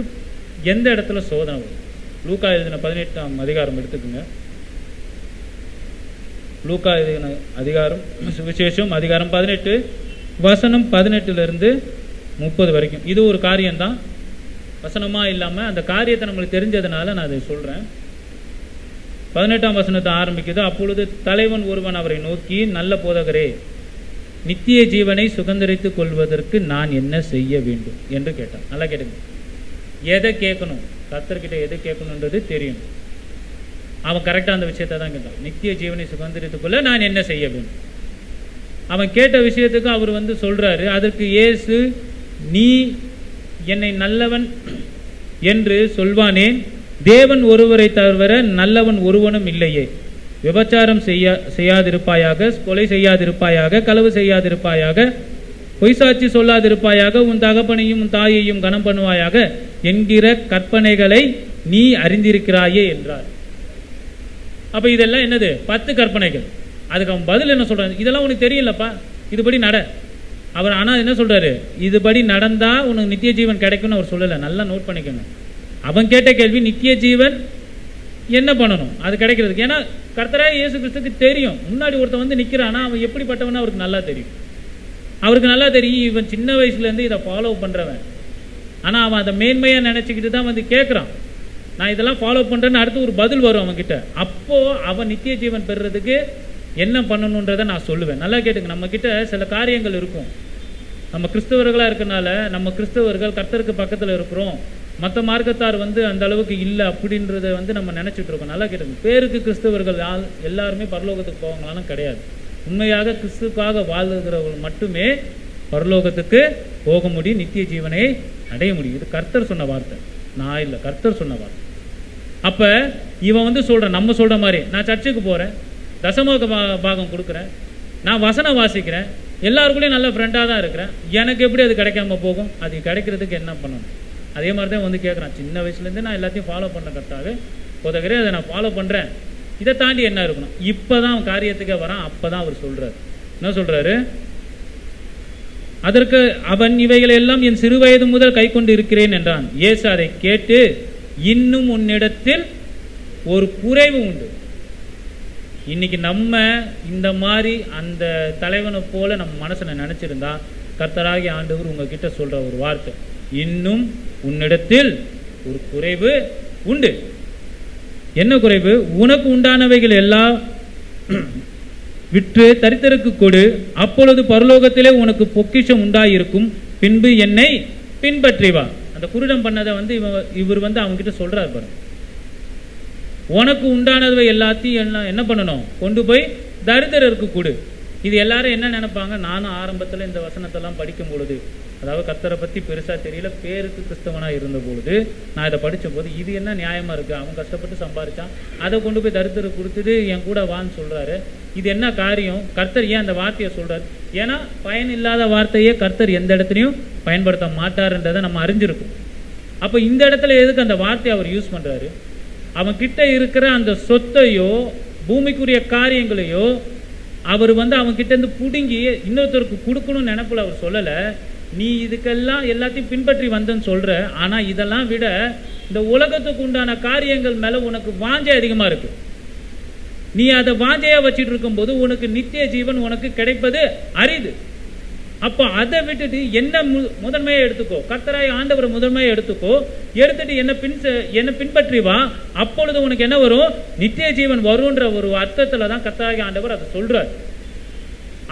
எந்த இடத்துல சோதனை வரும்? லூக்கா எழுதின 18ஆம் அதிகாரம் எடுத்துக்கோங்க. லூக்கா எழுதின அதிகாரம், சுவிசேஷம் அதிகாரம் 18 வசனம் 18 30 வரைக்கும். இது ஒரு காரியம்தான், வசனமா இல்லாமல் அந்த காரியத்தை நம்மளுக்கு தெரிஞ்சதுனால நான் அதை சொல்கிறேன். 18ஆம் வசனத்தை ஆரம்பிக்குது. அப்பொழுது தலைவன் ஒருவன் அவரை நோக்கி, நல்ல போதகரே, நித்திய ஜீவனை சுதந்திரித்துக் கொள்வதற்கு நான் என்ன செய்ய வேண்டும் என்று கேட்டான். நல்லா கேட்டுங்க. எதை கேட்கணும்? கர்த்தர்கிட்ட எதை கேட்கணுன்றது தெரியும். அவன் கரெக்டாக அந்த விஷயத்தை தான் கேட்டான். நித்திய ஜீவனை சுதந்திரித்துக்கொள்ள நான் என்ன செய்ய வேண்டும்? அவன் கேட்ட விஷயத்துக்கு அவர் சொல்றாரு. அதற்கு இயேசு, நீ என்னை நல்லவன் என்று சொல்வானேன்? தேவன் ஒருவரை தவிர நல்லவன் ஒருவனும் இல்லையே. விபச்சாரம் செய்யாதிருப்பாயாக, கொலை செய்யாதிருப்பாயாக, களவு செய்யாதிருப்பாயாக, பொய்சாட்சி சொல்லாதிருப்பாயாக, உன் தகப்பனையும் உன் தாயையும் கனம் பண்ணுவாயாக என்கிற கற்பனைகளை நீ அறிந்திருக்கிறாயே என்றார். அப்ப இதெல்லாம் என்னது? 10 கற்பனைகள். அதுக்கு அவன் பதில் என்ன சொல்றான்? இதெல்லாம் உனக்கு தெரியலப்பா, இதுபடி நட. அவர் ஆனா என்ன சொல்றாரு? இதுபடி நடந்தா உனக்கு நித்திய ஜீவன் கிடைக்கும்னு அவர் சொல்லல. நல்லா நோட் பண்ணிக்கணும். அவன் கேட்ட கேள்வி நித்திய ஜீவன் என்ன பண்ணணும் அது கிடைக்கிறதுக்கு. ஏன்னா கர்த்தராகிய இயேசு கிறிஸ்துக்கு தெரியும், முன்னாடி ஒருத்தன் வந்து நிக்கிறானா அவன் எப்படிப்பட்டவன் அவருக்கு நல்லா தெரியும். அவருக்கு நல்லா தெரியும் இவன் சின்ன வயசுல இருந்து இதை ஃபாலோ பண்றவன். ஆனா அவன் அதை மேன்மையா நினைச்சுக்கிட்டு தான் வந்து கேட்கறான், நான் இதெல்லாம் ஃபாலோ பண்றேன்னு. அடுத்து ஒரு பதில் வரும் அவன் கிட்ட. அப்போ அவன் நித்திய ஜீவன் பெறுறதுக்கு என்ன பண்ணணுன்றதை நான் சொல்லுவேன். நல்லா கேட்டுங்க. நம்ம கிட்ட சில காரியங்கள் இருக்கும். நம்ம கிறிஸ்தவர்களா இருக்கனால நம்ம கிறிஸ்தவர்கள் கர்த்தருக்கு பக்கத்துல இருக்கிறோம், மற்ற மார்க்கத்தார் வந்து அந்த அளவுக்கு இல்லை அப்படின்றத வந்து நம்ம நினைச்சிட்டு இருக்கோம். நல்லா கேட்டுங்க. பேருக்கு கிறிஸ்தவர்கள் எல்லாருமே பரலோகத்துக்கு போவாங்களான்னு கிடையாது. உண்மையாக கிறிஸ்துக்காக வாழ்கிறவர்கள் மட்டுமே பரலோகத்துக்கு போக முடியும், நித்திய ஜீவனை அடைய முடியும். இது கர்த்தர் சொன்ன வார்த்தை, நான் இல்லை, கர்த்தர் சொன்ன வார்த்தை. அப்ப இவன் வந்து சொல்றான், நம்ம சொல்ற மாதிரி நான் சர்ச்சுக்கு போறேன், தசம பாகம் கொடுக்குறேன், நான் வசனம் வாசிக்கிறேன், எல்லாருக்குள்ளேயும் நல்ல ஃப்ரெண்டாக தான் இருக்கிறேன், எனக்கு எப்படி அது கிடைக்காம போகும்? அது கிடைக்கிறதுக்கு என்ன பண்ணணும்? அதே மாதிரி தான் வந்து கேட்குறான். சின்ன வயசுலேருந்து நான் எல்லாத்தையும் ஃபாலோ பண்ண கர்த்தாவே, போதகரே அதை நான் ஃபாலோ பண்ணுறேன், இதை தாண்டி என்ன இருக்கணும்? இப்போ தான் காரியத்துக்கே வரான். அப்போ தான் அவர் சொல்கிறார். என்ன சொல்கிறாரு? அதற்கு அவன் இவைகளை எல்லாம் என் சிறு வயது முதல் கை கொண்டு இருக்கிறேன் என்றான். இயேசு அதை கேட்டு, இன்னும் உன்னிடத்தில் ஒரு குறைவு உண்டு. இன்னைக்கு நம்ம இந்த மாதிரி அந்த தலைவனை போல நம்ம மனசுல நினைச்சிருந்தா கர்த்தராகிய ஆண்டவர் உங்ககிட்ட சொல்ற ஒரு வார்த்தை, இன்னும் உன்னிடத்தில் ஒரு குறைவு உண்டு. என்ன குறைவு? உனக்கு உண்டானவைகள் எல்லாம் விற்று தரித்திரருக்கு கொடு, அப்பொழுது பரலோகத்திலே உனக்கு பொக்கிஷம் உண்டாயிருக்கும், பின்பு என்னை பின்பற்றி வா. அந்த குருடம் பண்ணதை வந்து இவர் வந்து அவங்க கிட்ட சொல்றாரு பாருங்க. உனக்கு உண்டானவை எல்லாத்தையும் என்ன பண்ணணும்? கொண்டு போய் தரித்திரருக்கு கொடு. இது எல்லாரும் என்ன நினைப்பாங்க? நானும் ஆரம்பத்தில் இந்த வசனத்தெல்லாம் படிக்கும் பொழுது, அதாவது கர்த்தரை பற்றி பெருசாக தெரியல, பேருக்கு கிறிஸ்தவனாக இருந்த பொழுது நான் இதை படித்த போது இது என்ன நியாயமாக இருக்குது? அவன் கஷ்டப்பட்டு சம்பாதிச்சான், அதை கொண்டு போய் தரித்திரருக்கு கொடுத்துட்டு என் கூட வான்னு சொல்கிறாரு. இது என்ன காரியம்? கர்த்தர் ஏன் அந்த வார்த்தையை சொல்கிறார்? ஏன்னா பயன் இல்லாத வார்த்தையே கர்த்தர் எந்த இடத்துலையும் பயன்படுத்த மாட்டாருன்றதை நம்ம அறிஞ்சிருக்கோம். அப்போ இந்த இடத்துல எதுக்கு அந்த வார்த்தையை அவர் யூஸ் பண்ணுறாரு? அவன் கிட்ட இருக்கிற அந்த சொத்தையோ பூமிக்குரிய காரியங்களையோ அவர் வந்து அவன் கிட்ட இருந்து புடுங்கி இன்னொருத்தருக்கு கொடுக்கணும்னு நினைப்புல அவர் சொல்லல. நீ இதுக்கெல்லாம் எல்லாத்தையும் பின்பற்றி வந்தன்னு சொல்ற, ஆனா இதெல்லாம் விட இந்த உலகத்துக்கு உண்டான காரியங்கள் மேல உனக்கு வாஞ்சை அதிகமா இருக்கு. நீ அதை வாஞ்சையா வச்சுட்டு இருக்கும் போது உனக்கு நித்திய ஜீவன் உனக்கு கிடைப்பது அரிது. அப்போ அதை விட்டுட்டு என்ன முதன்மையை எடுத்துக்கோ, கர்த்தராய் ஆண்டவர் முதன்மையை எடுத்துக்கோ, எடுத்துட்டு என்ன பின்பற்றி வா, அப்பொழுது உனக்கு என்ன வரும்? நித்திய ஜீவன் வரும்ன்ற ஒரு அர்த்தத்துல தான் கர்த்தராய் ஆண்டவர் அதை சொல்றார்.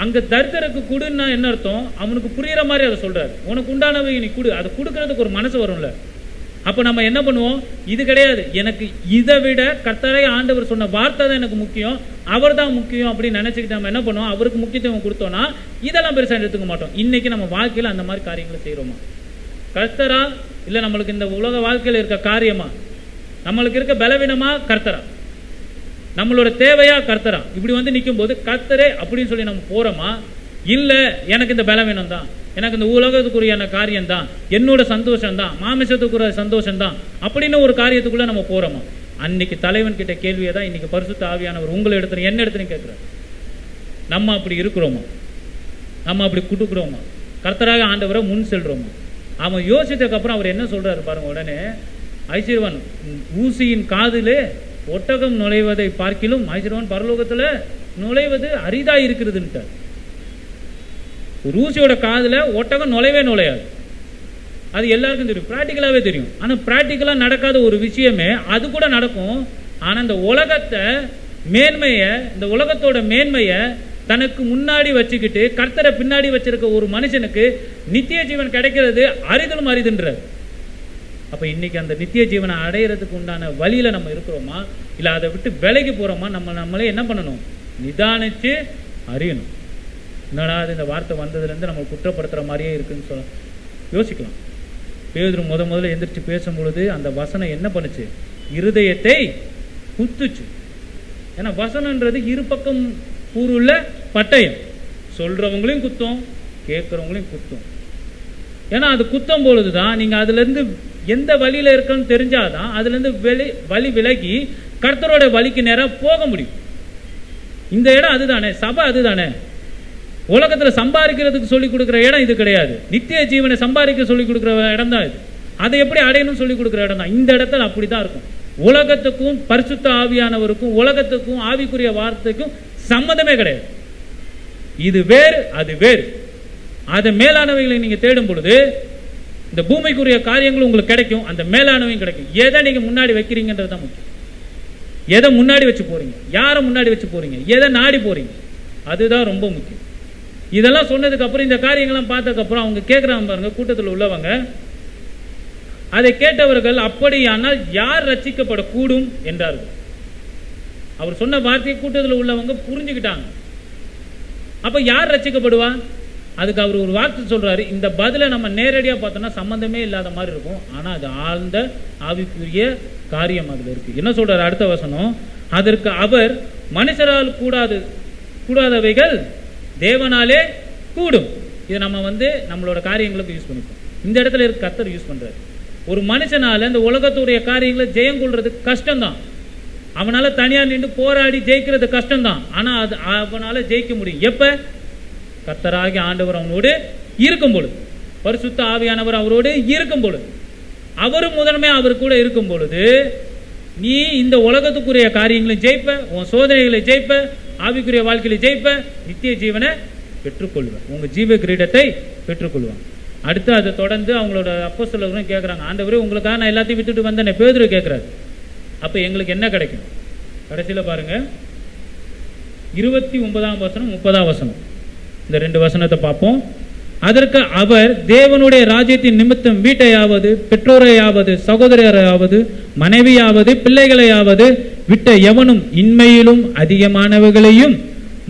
அங்க தரித்திரக்கு குடுன்னா என்ன அர்த்தம்? அவனுக்கு புரியுற மாதிரி அதை சொல்றாரு. உனக்கு உண்டானவை நீ குடு, அதை கொடுக்கறதுக்கு ஒரு மனசு வரும்ல. அப்ப நம்ம என்ன பண்ணுவோம்? இது கிடையாது, எனக்கு இதை விட கர்த்தராய் ஆண்டவர் சொன்ன வார்த்தை தான் எனக்கு முக்கியம், அவர் தான் முக்கியம் அப்படின்னு நினைச்சுக்கிட்டு நம்ம என்ன பண்ணுவோம்? அவருக்கு முக்கியத்துவம் கொடுத்தோம்னா இதெல்லாம் பெருசாக எடுத்துக்க மாட்டோம். இன்னைக்கு நம்ம வாழ்க்கையில் அந்த மாதிரி காரியங்களை செய்கிறோமா? கர்த்தரா இல்லை நம்மளுக்கு இந்த உலக வாழ்க்கையில் இருக்க காரியமா? நம்மளுக்கு இருக்க பலவீனமா கர்த்தரா? நம்மளோட தேவையா கர்த்தரா? இப்படி வந்து நிற்கும் போது கர்த்தரே அப்படின்னு சொல்லி நம்ம போறோமா? இல்லை எனக்கு இந்த பலவீனம் தான், எனக்கு இந்த உலகத்துக்குரியான காரியம் தான், என்னோட சந்தோஷம் தான், மாமிசத்துக்குரிய சந்தோஷம் தான் அப்படின்னு ஒரு காரியத்துக்குள்ள நம்ம போறோமா? அன்னைக்கு தலைவன் கிட்ட கேள்வியை தான் இன்னைக்கு பரிசுத்த ஆவியானவர் உங்களை இடத்துல என்ன இடத்துல கேட்கிறார். நம்ம அப்படி இருக்கிறோமா? நம்ம அப்படி கொடுக்குறோமா? கர்த்தராக ஆண்டவரை முன் செல்றோமா? அவன் யோசிச்சதுக்கு அப்புறம் அவர் என்ன சொல்றாரு பாருங்க. உடனே ஐஸ்வர்வன் ஊசியின் காதிலே ஒட்டகம் நுழைவதை பார்க்கிலும் ஐஸ்வர்வன் பரலோகத்துல நுழைவது அரிதா இருக்கிறதுன்ட்டார். ஒரு ஊசியோட காதுல ஒட்டகம் நுழையாது, அது எல்லாருக்கும் தெரியும், பிராக்டிக்கலாவே தெரியும். ஆனா பிராக்டிக்கலா நடக்காத ஒரு விஷயமே அது கூட நடக்கும். ஆனா இந்த உலகத்தை மேன்மைய, இந்த உலகத்தோட மேன்மைய தனக்கு முன்னாடி வச்சுக்கிட்டு கர்த்தரை பின்னாடி வச்சிருக்க ஒரு மனுஷனுக்கு நித்திய ஜீவன் கிடைக்கிறது அரிதலும் அரிதுன்றார். அப்ப இன்னைக்கு அந்த நித்திய ஜீவனை அடையிறதுக்கு உண்டான வழியில நம்ம இருக்கிறோமா, இல்ல அதை விட்டு விலகி போறோமா? நம்மளே என்ன பண்ணணும்? நிதானிச்சு அறியணும். என்னடா இந்த வார்த்தை வந்ததுலேருந்து நம்ம குற்றப்படுத்துற மாதிரியே இருக்குன்னு சொல்ல யோசிக்கலாம். பேதுரு முதல்ல எந்திரிச்சு பேசும் பொழுது அந்த வசனம் என்ன பண்ணுச்சு? இருதயத்தை குத்துச்சு. ஏன்னா வசனன்றது இரு பக்கம் கூறுள்ள பட்டயம், சொல்றவங்களையும் குத்தும், கேட்கறவங்களையும் குத்தும். ஏன்னா அது குத்தும் பொழுதுதான் நீங்க அதுல இருந்து எந்த வழியில இருக்குன்னு தெரிஞ்சாதான் அதுல இருந்து வழி விலகி கர்த்தரோட வழிக்கு நேரம் போக முடியும். இந்த இடம் அதுதானே, சபை அதுதானே. உலகத்துல சம்பாதிக்கிறதுக்கு சொல்லிக் கொடுக்குற இடம் இது கிடையாது. நித்திய ஜீவனை சம்பாதிக்க சொல்லிக் கொடுக்குற இடம் தான் இது. அதை எப்படி அடையணும்னு சொல்லிக் கொடுக்குற இடம் தான். இந்த இடத்துல அப்படிதான் இருக்கும். உலகத்துக்கும் பரிசுத்த ஆவியானவருக்கும் உலகத்துக்கும் ஆவிக்குரிய வார்த்தைக்கும் சம்மந்தமே கிடையாது. இது வேறு, அது வேறு. அது மேலானவைகளை நீங்க தேடும் பொழுது இந்த பூமிக்குரிய காரியங்களும் உங்களுக்கு கிடைக்கும், அந்த மேலானவையும் கிடைக்கும். எதை நீங்க முன்னாடி வைக்கிறீங்கன்றது தான் முக்கியம். எதை முன்னாடி வச்சு போறீங்க, யாரை முன்னாடி வச்சு போறீங்க, எதை நாடி போறீங்க, அதுதான் ரொம்ப முக்கியம். இதெல்லாம் சொன்னதுக்கு அப்புறம், இந்த காரியங்கள்லாம் பார்த்ததுக்கு அப்புறம் அவங்க கேட்கிறாங்க பாருங்க, கூட்டத்தில் உள்ளவங்க. அதை கேட்டவர்கள் அப்படியானால் யார் ரட்சிக்கப்படக்கூடும் என்றார்கள். அவர் சொன்ன வார்த்தையை கூட்டத்தில் உள்ளவங்க புரிஞ்சுக்கிட்டாங்க. அப்ப யார் ரட்சிக்கப்படுவா? அதுக்கு அவர் ஒரு வார்த்தை சொல்றாரு. இந்த பதிலை நம்ம நேரடியாக பார்த்தோம்னா சம்பந்தமே இல்லாத மாதிரி இருக்கும். ஆனா அது ஆழ்ந்த ஆவிக்குரிய காரியம் அதுல இருக்கு. என்ன சொல்றாரு அடுத்த வசனம்? அதற்கு அவர், மனுஷரால் கூடாதவைகள் தேவனாலே கூடும். இது நம்ம நம்மளோட காரியங்களுக்கு யூஸ் பண்ணிப்போம். இந்த இடத்துல இருக்க கர்த்தர் யூஸ் பண்றாரு. ஒரு மனுஷனால இந்த உலகத்துடைய காரியங்களை ஜெயம் கொள்றது கஷ்டம்தான். அவனால தனியா நின்று போராடி ஜெயிக்கிறது கஷ்டம்தான். ஆனா அது அவனால ஜெயிக்க முடியும். எப்ப? கர்த்தராகிய ஆண்டவர் அவனோடு இருக்கும் பொழுது, பரிசுத்த ஆவியானவர் அவரோடு இருக்கும் பொழுது, அவரும் முதன்மை அவர் கூட இருக்கும் பொழுது, நீ இந்த உலகத்துக்குரிய காரியங்களை ஜெயிப்ப, உன் சோதனைகளை ஜெயிப்ப, ஆவிக்குரிய வாழ்க்கையில ஜெயிப்ப, நித்திய ஜீவனை பெற்றுக்கொள்வேன், உங்க ஜீவ கிரீடத்தை பெற்றுக்கொள்வான். அடுத்து அதை தொடர்ந்து அவங்களோட அப்போஸ்தலர்களும் கேட்குறாங்க, ஆண்டவரே உங்களுக்காக நான் எல்லாத்தையும் விட்டுட்டு வந்தேன். பேதுரு கேட்குறாரு, அப்போ எங்களுக்கு என்ன கிடைக்கும்? கடைசியில் பாருங்க, 29ஆம் வசனம் 30ஆம் வசனம், இந்த 2 வசனத்தை பார்ப்போம். அதற்கு அவர், தேவனுடைய ராஜ்யத்தின் நிமித்தம் வீட்டையாவது பெற்றோரையாவது சகோதரரையாவது மனைவியாவது பிள்ளைகளையாவது விட்ட எவனும் இன்மையிலும் அதிகமானவர்களையும்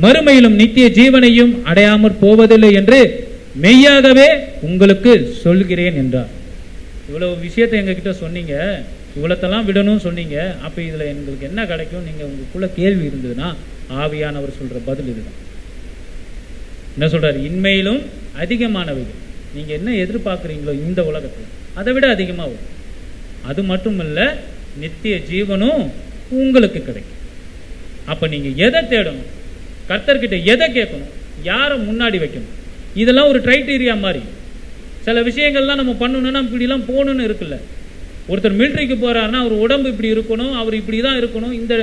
மறுமையிலும் நித்திய ஜீவனையும் அடையாமற் போவதில்லை என்று மெய்யாகவே உங்களுக்கு சொல்கிறேன் என்றார். இவ்வளவு விஷயத்தை எங்ககிட்ட சொன்னீங்க, இவ்வளத்தெல்லாம் விடணும்னு சொன்னீங்க. அப்ப இதுல எங்களுக்கு என்ன கிடைக்கும்? நீங்க உங்களுக்குள்ள கேள்வி இருந்ததுன்னா ஆவியானவர் சொல்ற பதில் இதுதான். என்ன சொல்றாரு? இன்மையிலும் அதிகமானவைகள். நீங்க என்ன எதிர்பார்க்குறீங்களோ இந்த உலகத்துல அதை விட அதிகமா வரும். அது மட்டும் இல்ல, நித்திய ஜீவனும் உங்களுக்கு கிடைக்கும். அப்ப நீங்க எதை தேடணும், கர்த்தர்கிட்ட எதை கேட்கணும், யாரை முன்னாடி வைக்கணும், இதெல்லாம் ஒரு கிரைட்டீரியா மாதிரி. சில விஷயங்கள்லாம் நம்ம பண்ணணும்னா இப்படிலாம் போகணும்னு இருக்குல்ல. ஒருத்தர் மிலிட்ரிக்கு போறாருன்னா அவர் உடம்பு இப்படி இருக்கணும், அவர் இப்படி தான் இருக்கணும், இந்த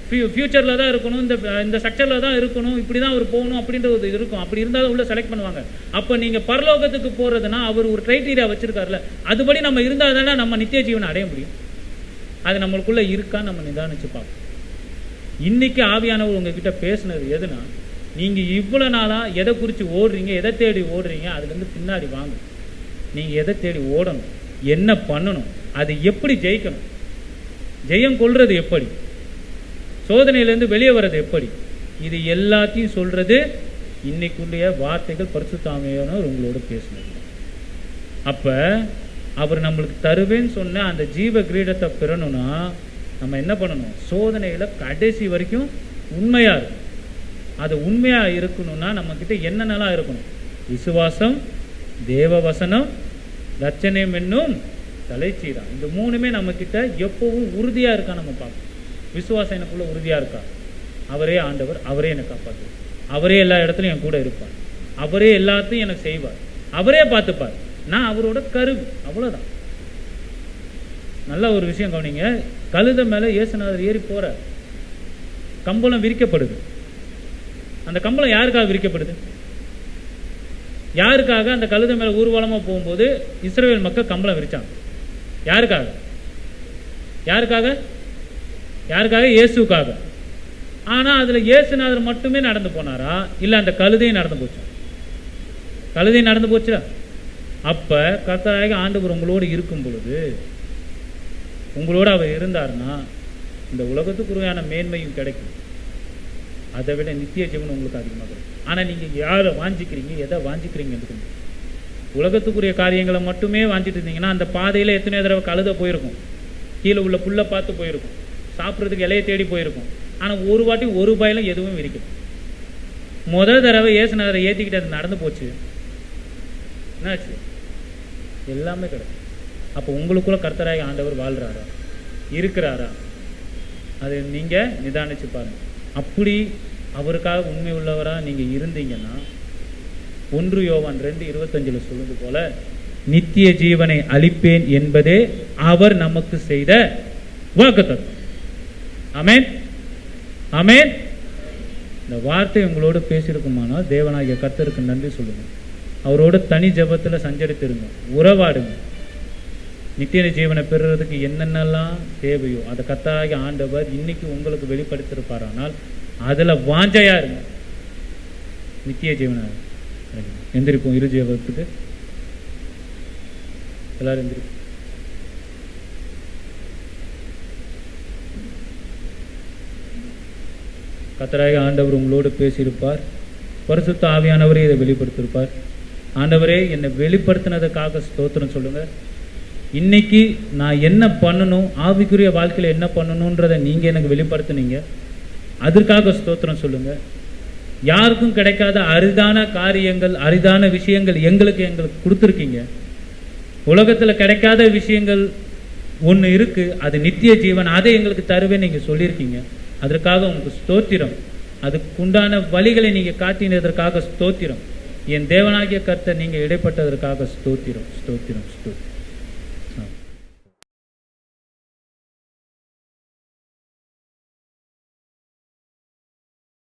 ஃபியூச்சரில் தான் இருக்கணும், இந்த ஸ்ட்ரக்சரில் தான் இருக்கணும், இப்படி தான் அவர் போகணும் அப்படின்றது இருக்கும். அப்படி இருந்தால் உள்ள செலக்ட் பண்ணுவாங்க. அப்போ நீங்கள் பரலோகத்துக்கு போகிறதுனா அவர் ஒரு கிரைட்டீரியா வச்சிருக்காருல்ல, அதுபடி நம்ம இருந்தால் தானே நம்ம நித்திய ஜீவனை அடைய முடியும். அது நம்மளுக்குள்ள இருக்கான்னு நம்ம நிதானிச்சு பார்ப்போம். இன்னைக்கு ஆவியானவர் உங்ககிட்ட பேசுனது எதுனா, நீங்கள் இவ்வளோ நாளாக எதை குறித்து ஓடுறீங்க, எதை தேடி ஓடுறீங்க, அதுலேருந்து பின்னாடி வாங்க. நீங்கள் எதை தேடி ஓடணும், என்ன பண்ணணும், அது எப்படி ஜெயிக்கணும், ஜெயம் கொள்வது எப்படி, சோதனையிலேருந்து வெளியே வர்றது எப்படி, இது எல்லாத்தையும் சொல்றது இன்னைக்குள்ளேயே வார்த்தைகள் பரிசுத்த ஆவியானவர் உங்களோட பேசுனது. அப்ப அவர் நம்மளுக்கு தருவேன்னு சொன்ன அந்த ஜீவ கிரீடத்தை பெறணும்னா நம்ம என்ன பண்ணணும்? சோதனையில கடைசி வரைக்கும் உண்மையா இருக்கும். அது உண்மையா இருக்கணும்னா நம்ம கிட்ட என்னென்னலாம் இருக்கணும்? விசுவாசம், தேவ வசனம், ரட்சணம் என்னும் தலைச்சீரா. இந்த 3மே நம்ம கிட்ட எப்பவும் உறுதியா இருக்கா நம்ம பார்ப்போம். விசுவாசம் எனக்குள்ள உறுதியா இருக்கா? அவரே ஆண்டவர், அவரே என்னை காப்பாற்றுவார், அவரே எல்லா இடத்துலையும் என் கூட இருப்பார், அவரே எல்லாத்தையும் எனக்கு செய்வார், அவரே பார்த்துப்பார், நான் அவரோட கருவி, அவ்வளவுதான். நல்ல ஒரு விஷயம் கவனிங்க. கழுத மேல இயேசுநாதர் ஏறி போற, கம்பளம் விரிக்கப்படுது. அந்த கம்பளம் யாருக்காக விரிக்கப்படுது? யாருக்காக? அந்த கழுத மேல ஊர்வலமா போகும்போது இஸ்ரவேல் மக்கள் கம்பளம் விரிச்சாங்க. யாருக்காக? யாருக்காக? யாருக்காக? இயேசுக்காக. ஆனா அதுல இயேசுநாதர் மட்டுமே நடந்து போனாரா, இல்ல அந்த கழுதையும் நடந்து போச்சு? கழுதையும் நடந்து போச்சு. அப்ப கர்த்தராகிய ஆண்டவர் உங்களோடு இருக்கும் பொழுது, உங்களோட அவர் இருந்தாருன்னா இந்த உலகத்துக்குரியான மேன்மையும் கிடைக்கும், அதை விட நித்திய ஜீவன் உங்களுக்கு அதிகமாக கிடைக்கும். ஆனா நீங்க யாரை வாஞ்சிக்கிறீங்க, எதை வாஞ்சிக்கிறீங்க? உலகத்துக்குரிய காரியங்களை மட்டுமே வாஞ்சிட்டு இருந்தீங்கன்னா அந்த பாதையில எத்தனையோ தடவை கழுத போயிருக்கும், கீழே உள்ள புல்லை பார்த்து போயிருக்கும், சாப்பிட்றதுக்கு இலையை தேடி போயிருக்கும். ஆனா ஒரு வாட்டி ஒரு பயலும் எதுவும் விரிக்கும். முதல் தடவை இயேசுநாதரை ஏற்றிக்கிட்டு அது நடந்து போச்சு, என்னாச்சு? எல்லாமே கிடைக்கும். அப்போ உங்களுக்குள்ள கர்த்தராகிய ஆண்டவர் வாழ்றாரா, இருக்கிறாரா? அதை நீங்க நிதானிச்சு பாருங்க. அப்படி அவருக்காக உண்மை உள்ளவரா நீங்க இருந்தீங்கன்னா 1 யோவான் 2:25 சொல்லுது போல, நித்திய ஜீவனை அளிப்பேன் என்பதே அவர் நமக்கு செய்த வாக்குத்தத்தம். ஆமென், ஆமென். இந்த வார்த்தை உங்களோடு பேசியிருக்குமானால் தேவனாகிய கர்த்தருக்கு நன்றி சொல்லுங்க. அவரோட தனி ஜெபத்தில் சஞ்சரித்திருங்க, உறவாடுங்க. நித்திய ஜீவனை பெறுறதுக்கு என்னென்னலாம் தேவையோ அதை கர்த்தராகிய ஆண்டவர் இன்னைக்கு உங்களுக்கு வெளிப்படுத்தியிருப்பாரானால் அதில் வாஞ்சையா இருங்க. நித்திய ஜீவனை எந்திரிப்போம். இரு ஜீவத்துக்கு எல்லாரும் எந்திரிப்போம். கர்த்தராகிய ஆண்டவர் உங்களோடு பேசியிருப்பார். பரிசுத்த ஆவியானவரே இதை வெளிப்படுத்தியிருப்பார். ஆண்டவரே, என்னை வெளிப்படுத்தினதுக்காக ஸ்தோத்திரம் சொல்லுங்க. இன்னைக்கு நான் என்ன பண்ணணும், ஆவிக்குரிய வாழ்க்கையில் என்ன பண்ணணுன்றதை நீங்க எனக்கு வெளிப்படுத்தினீங்க, அதற்காக ஸ்தோத்திரம் சொல்லுங்க. யாருக்கும் கிடைக்காத அரிதான காரியங்கள், அரிதான விஷயங்கள் எங்களுக்கு கொடுத்துருக்கீங்க. உலகத்தில் கிடைக்காத விஷயங்கள் ஒன்று இருக்கு, அது நித்திய ஜீவன். அதை எங்களுக்கு தருவேன் நீங்க சொல்லியிருக்கீங்க. அதற்காக உங்களுக்கு ஸ்தோத்திரம். அதுக்குண்டான வழிகளை நீங்க காட்டினதற்காக ஸ்தோத்திரம். என் தேவனாகிய கர்த்தர் நீங்க இடைப்பட்டதற்காக ஸ்தோத்திரம், ஸ்தோத்திரம், ஸ்தோத்திரம்.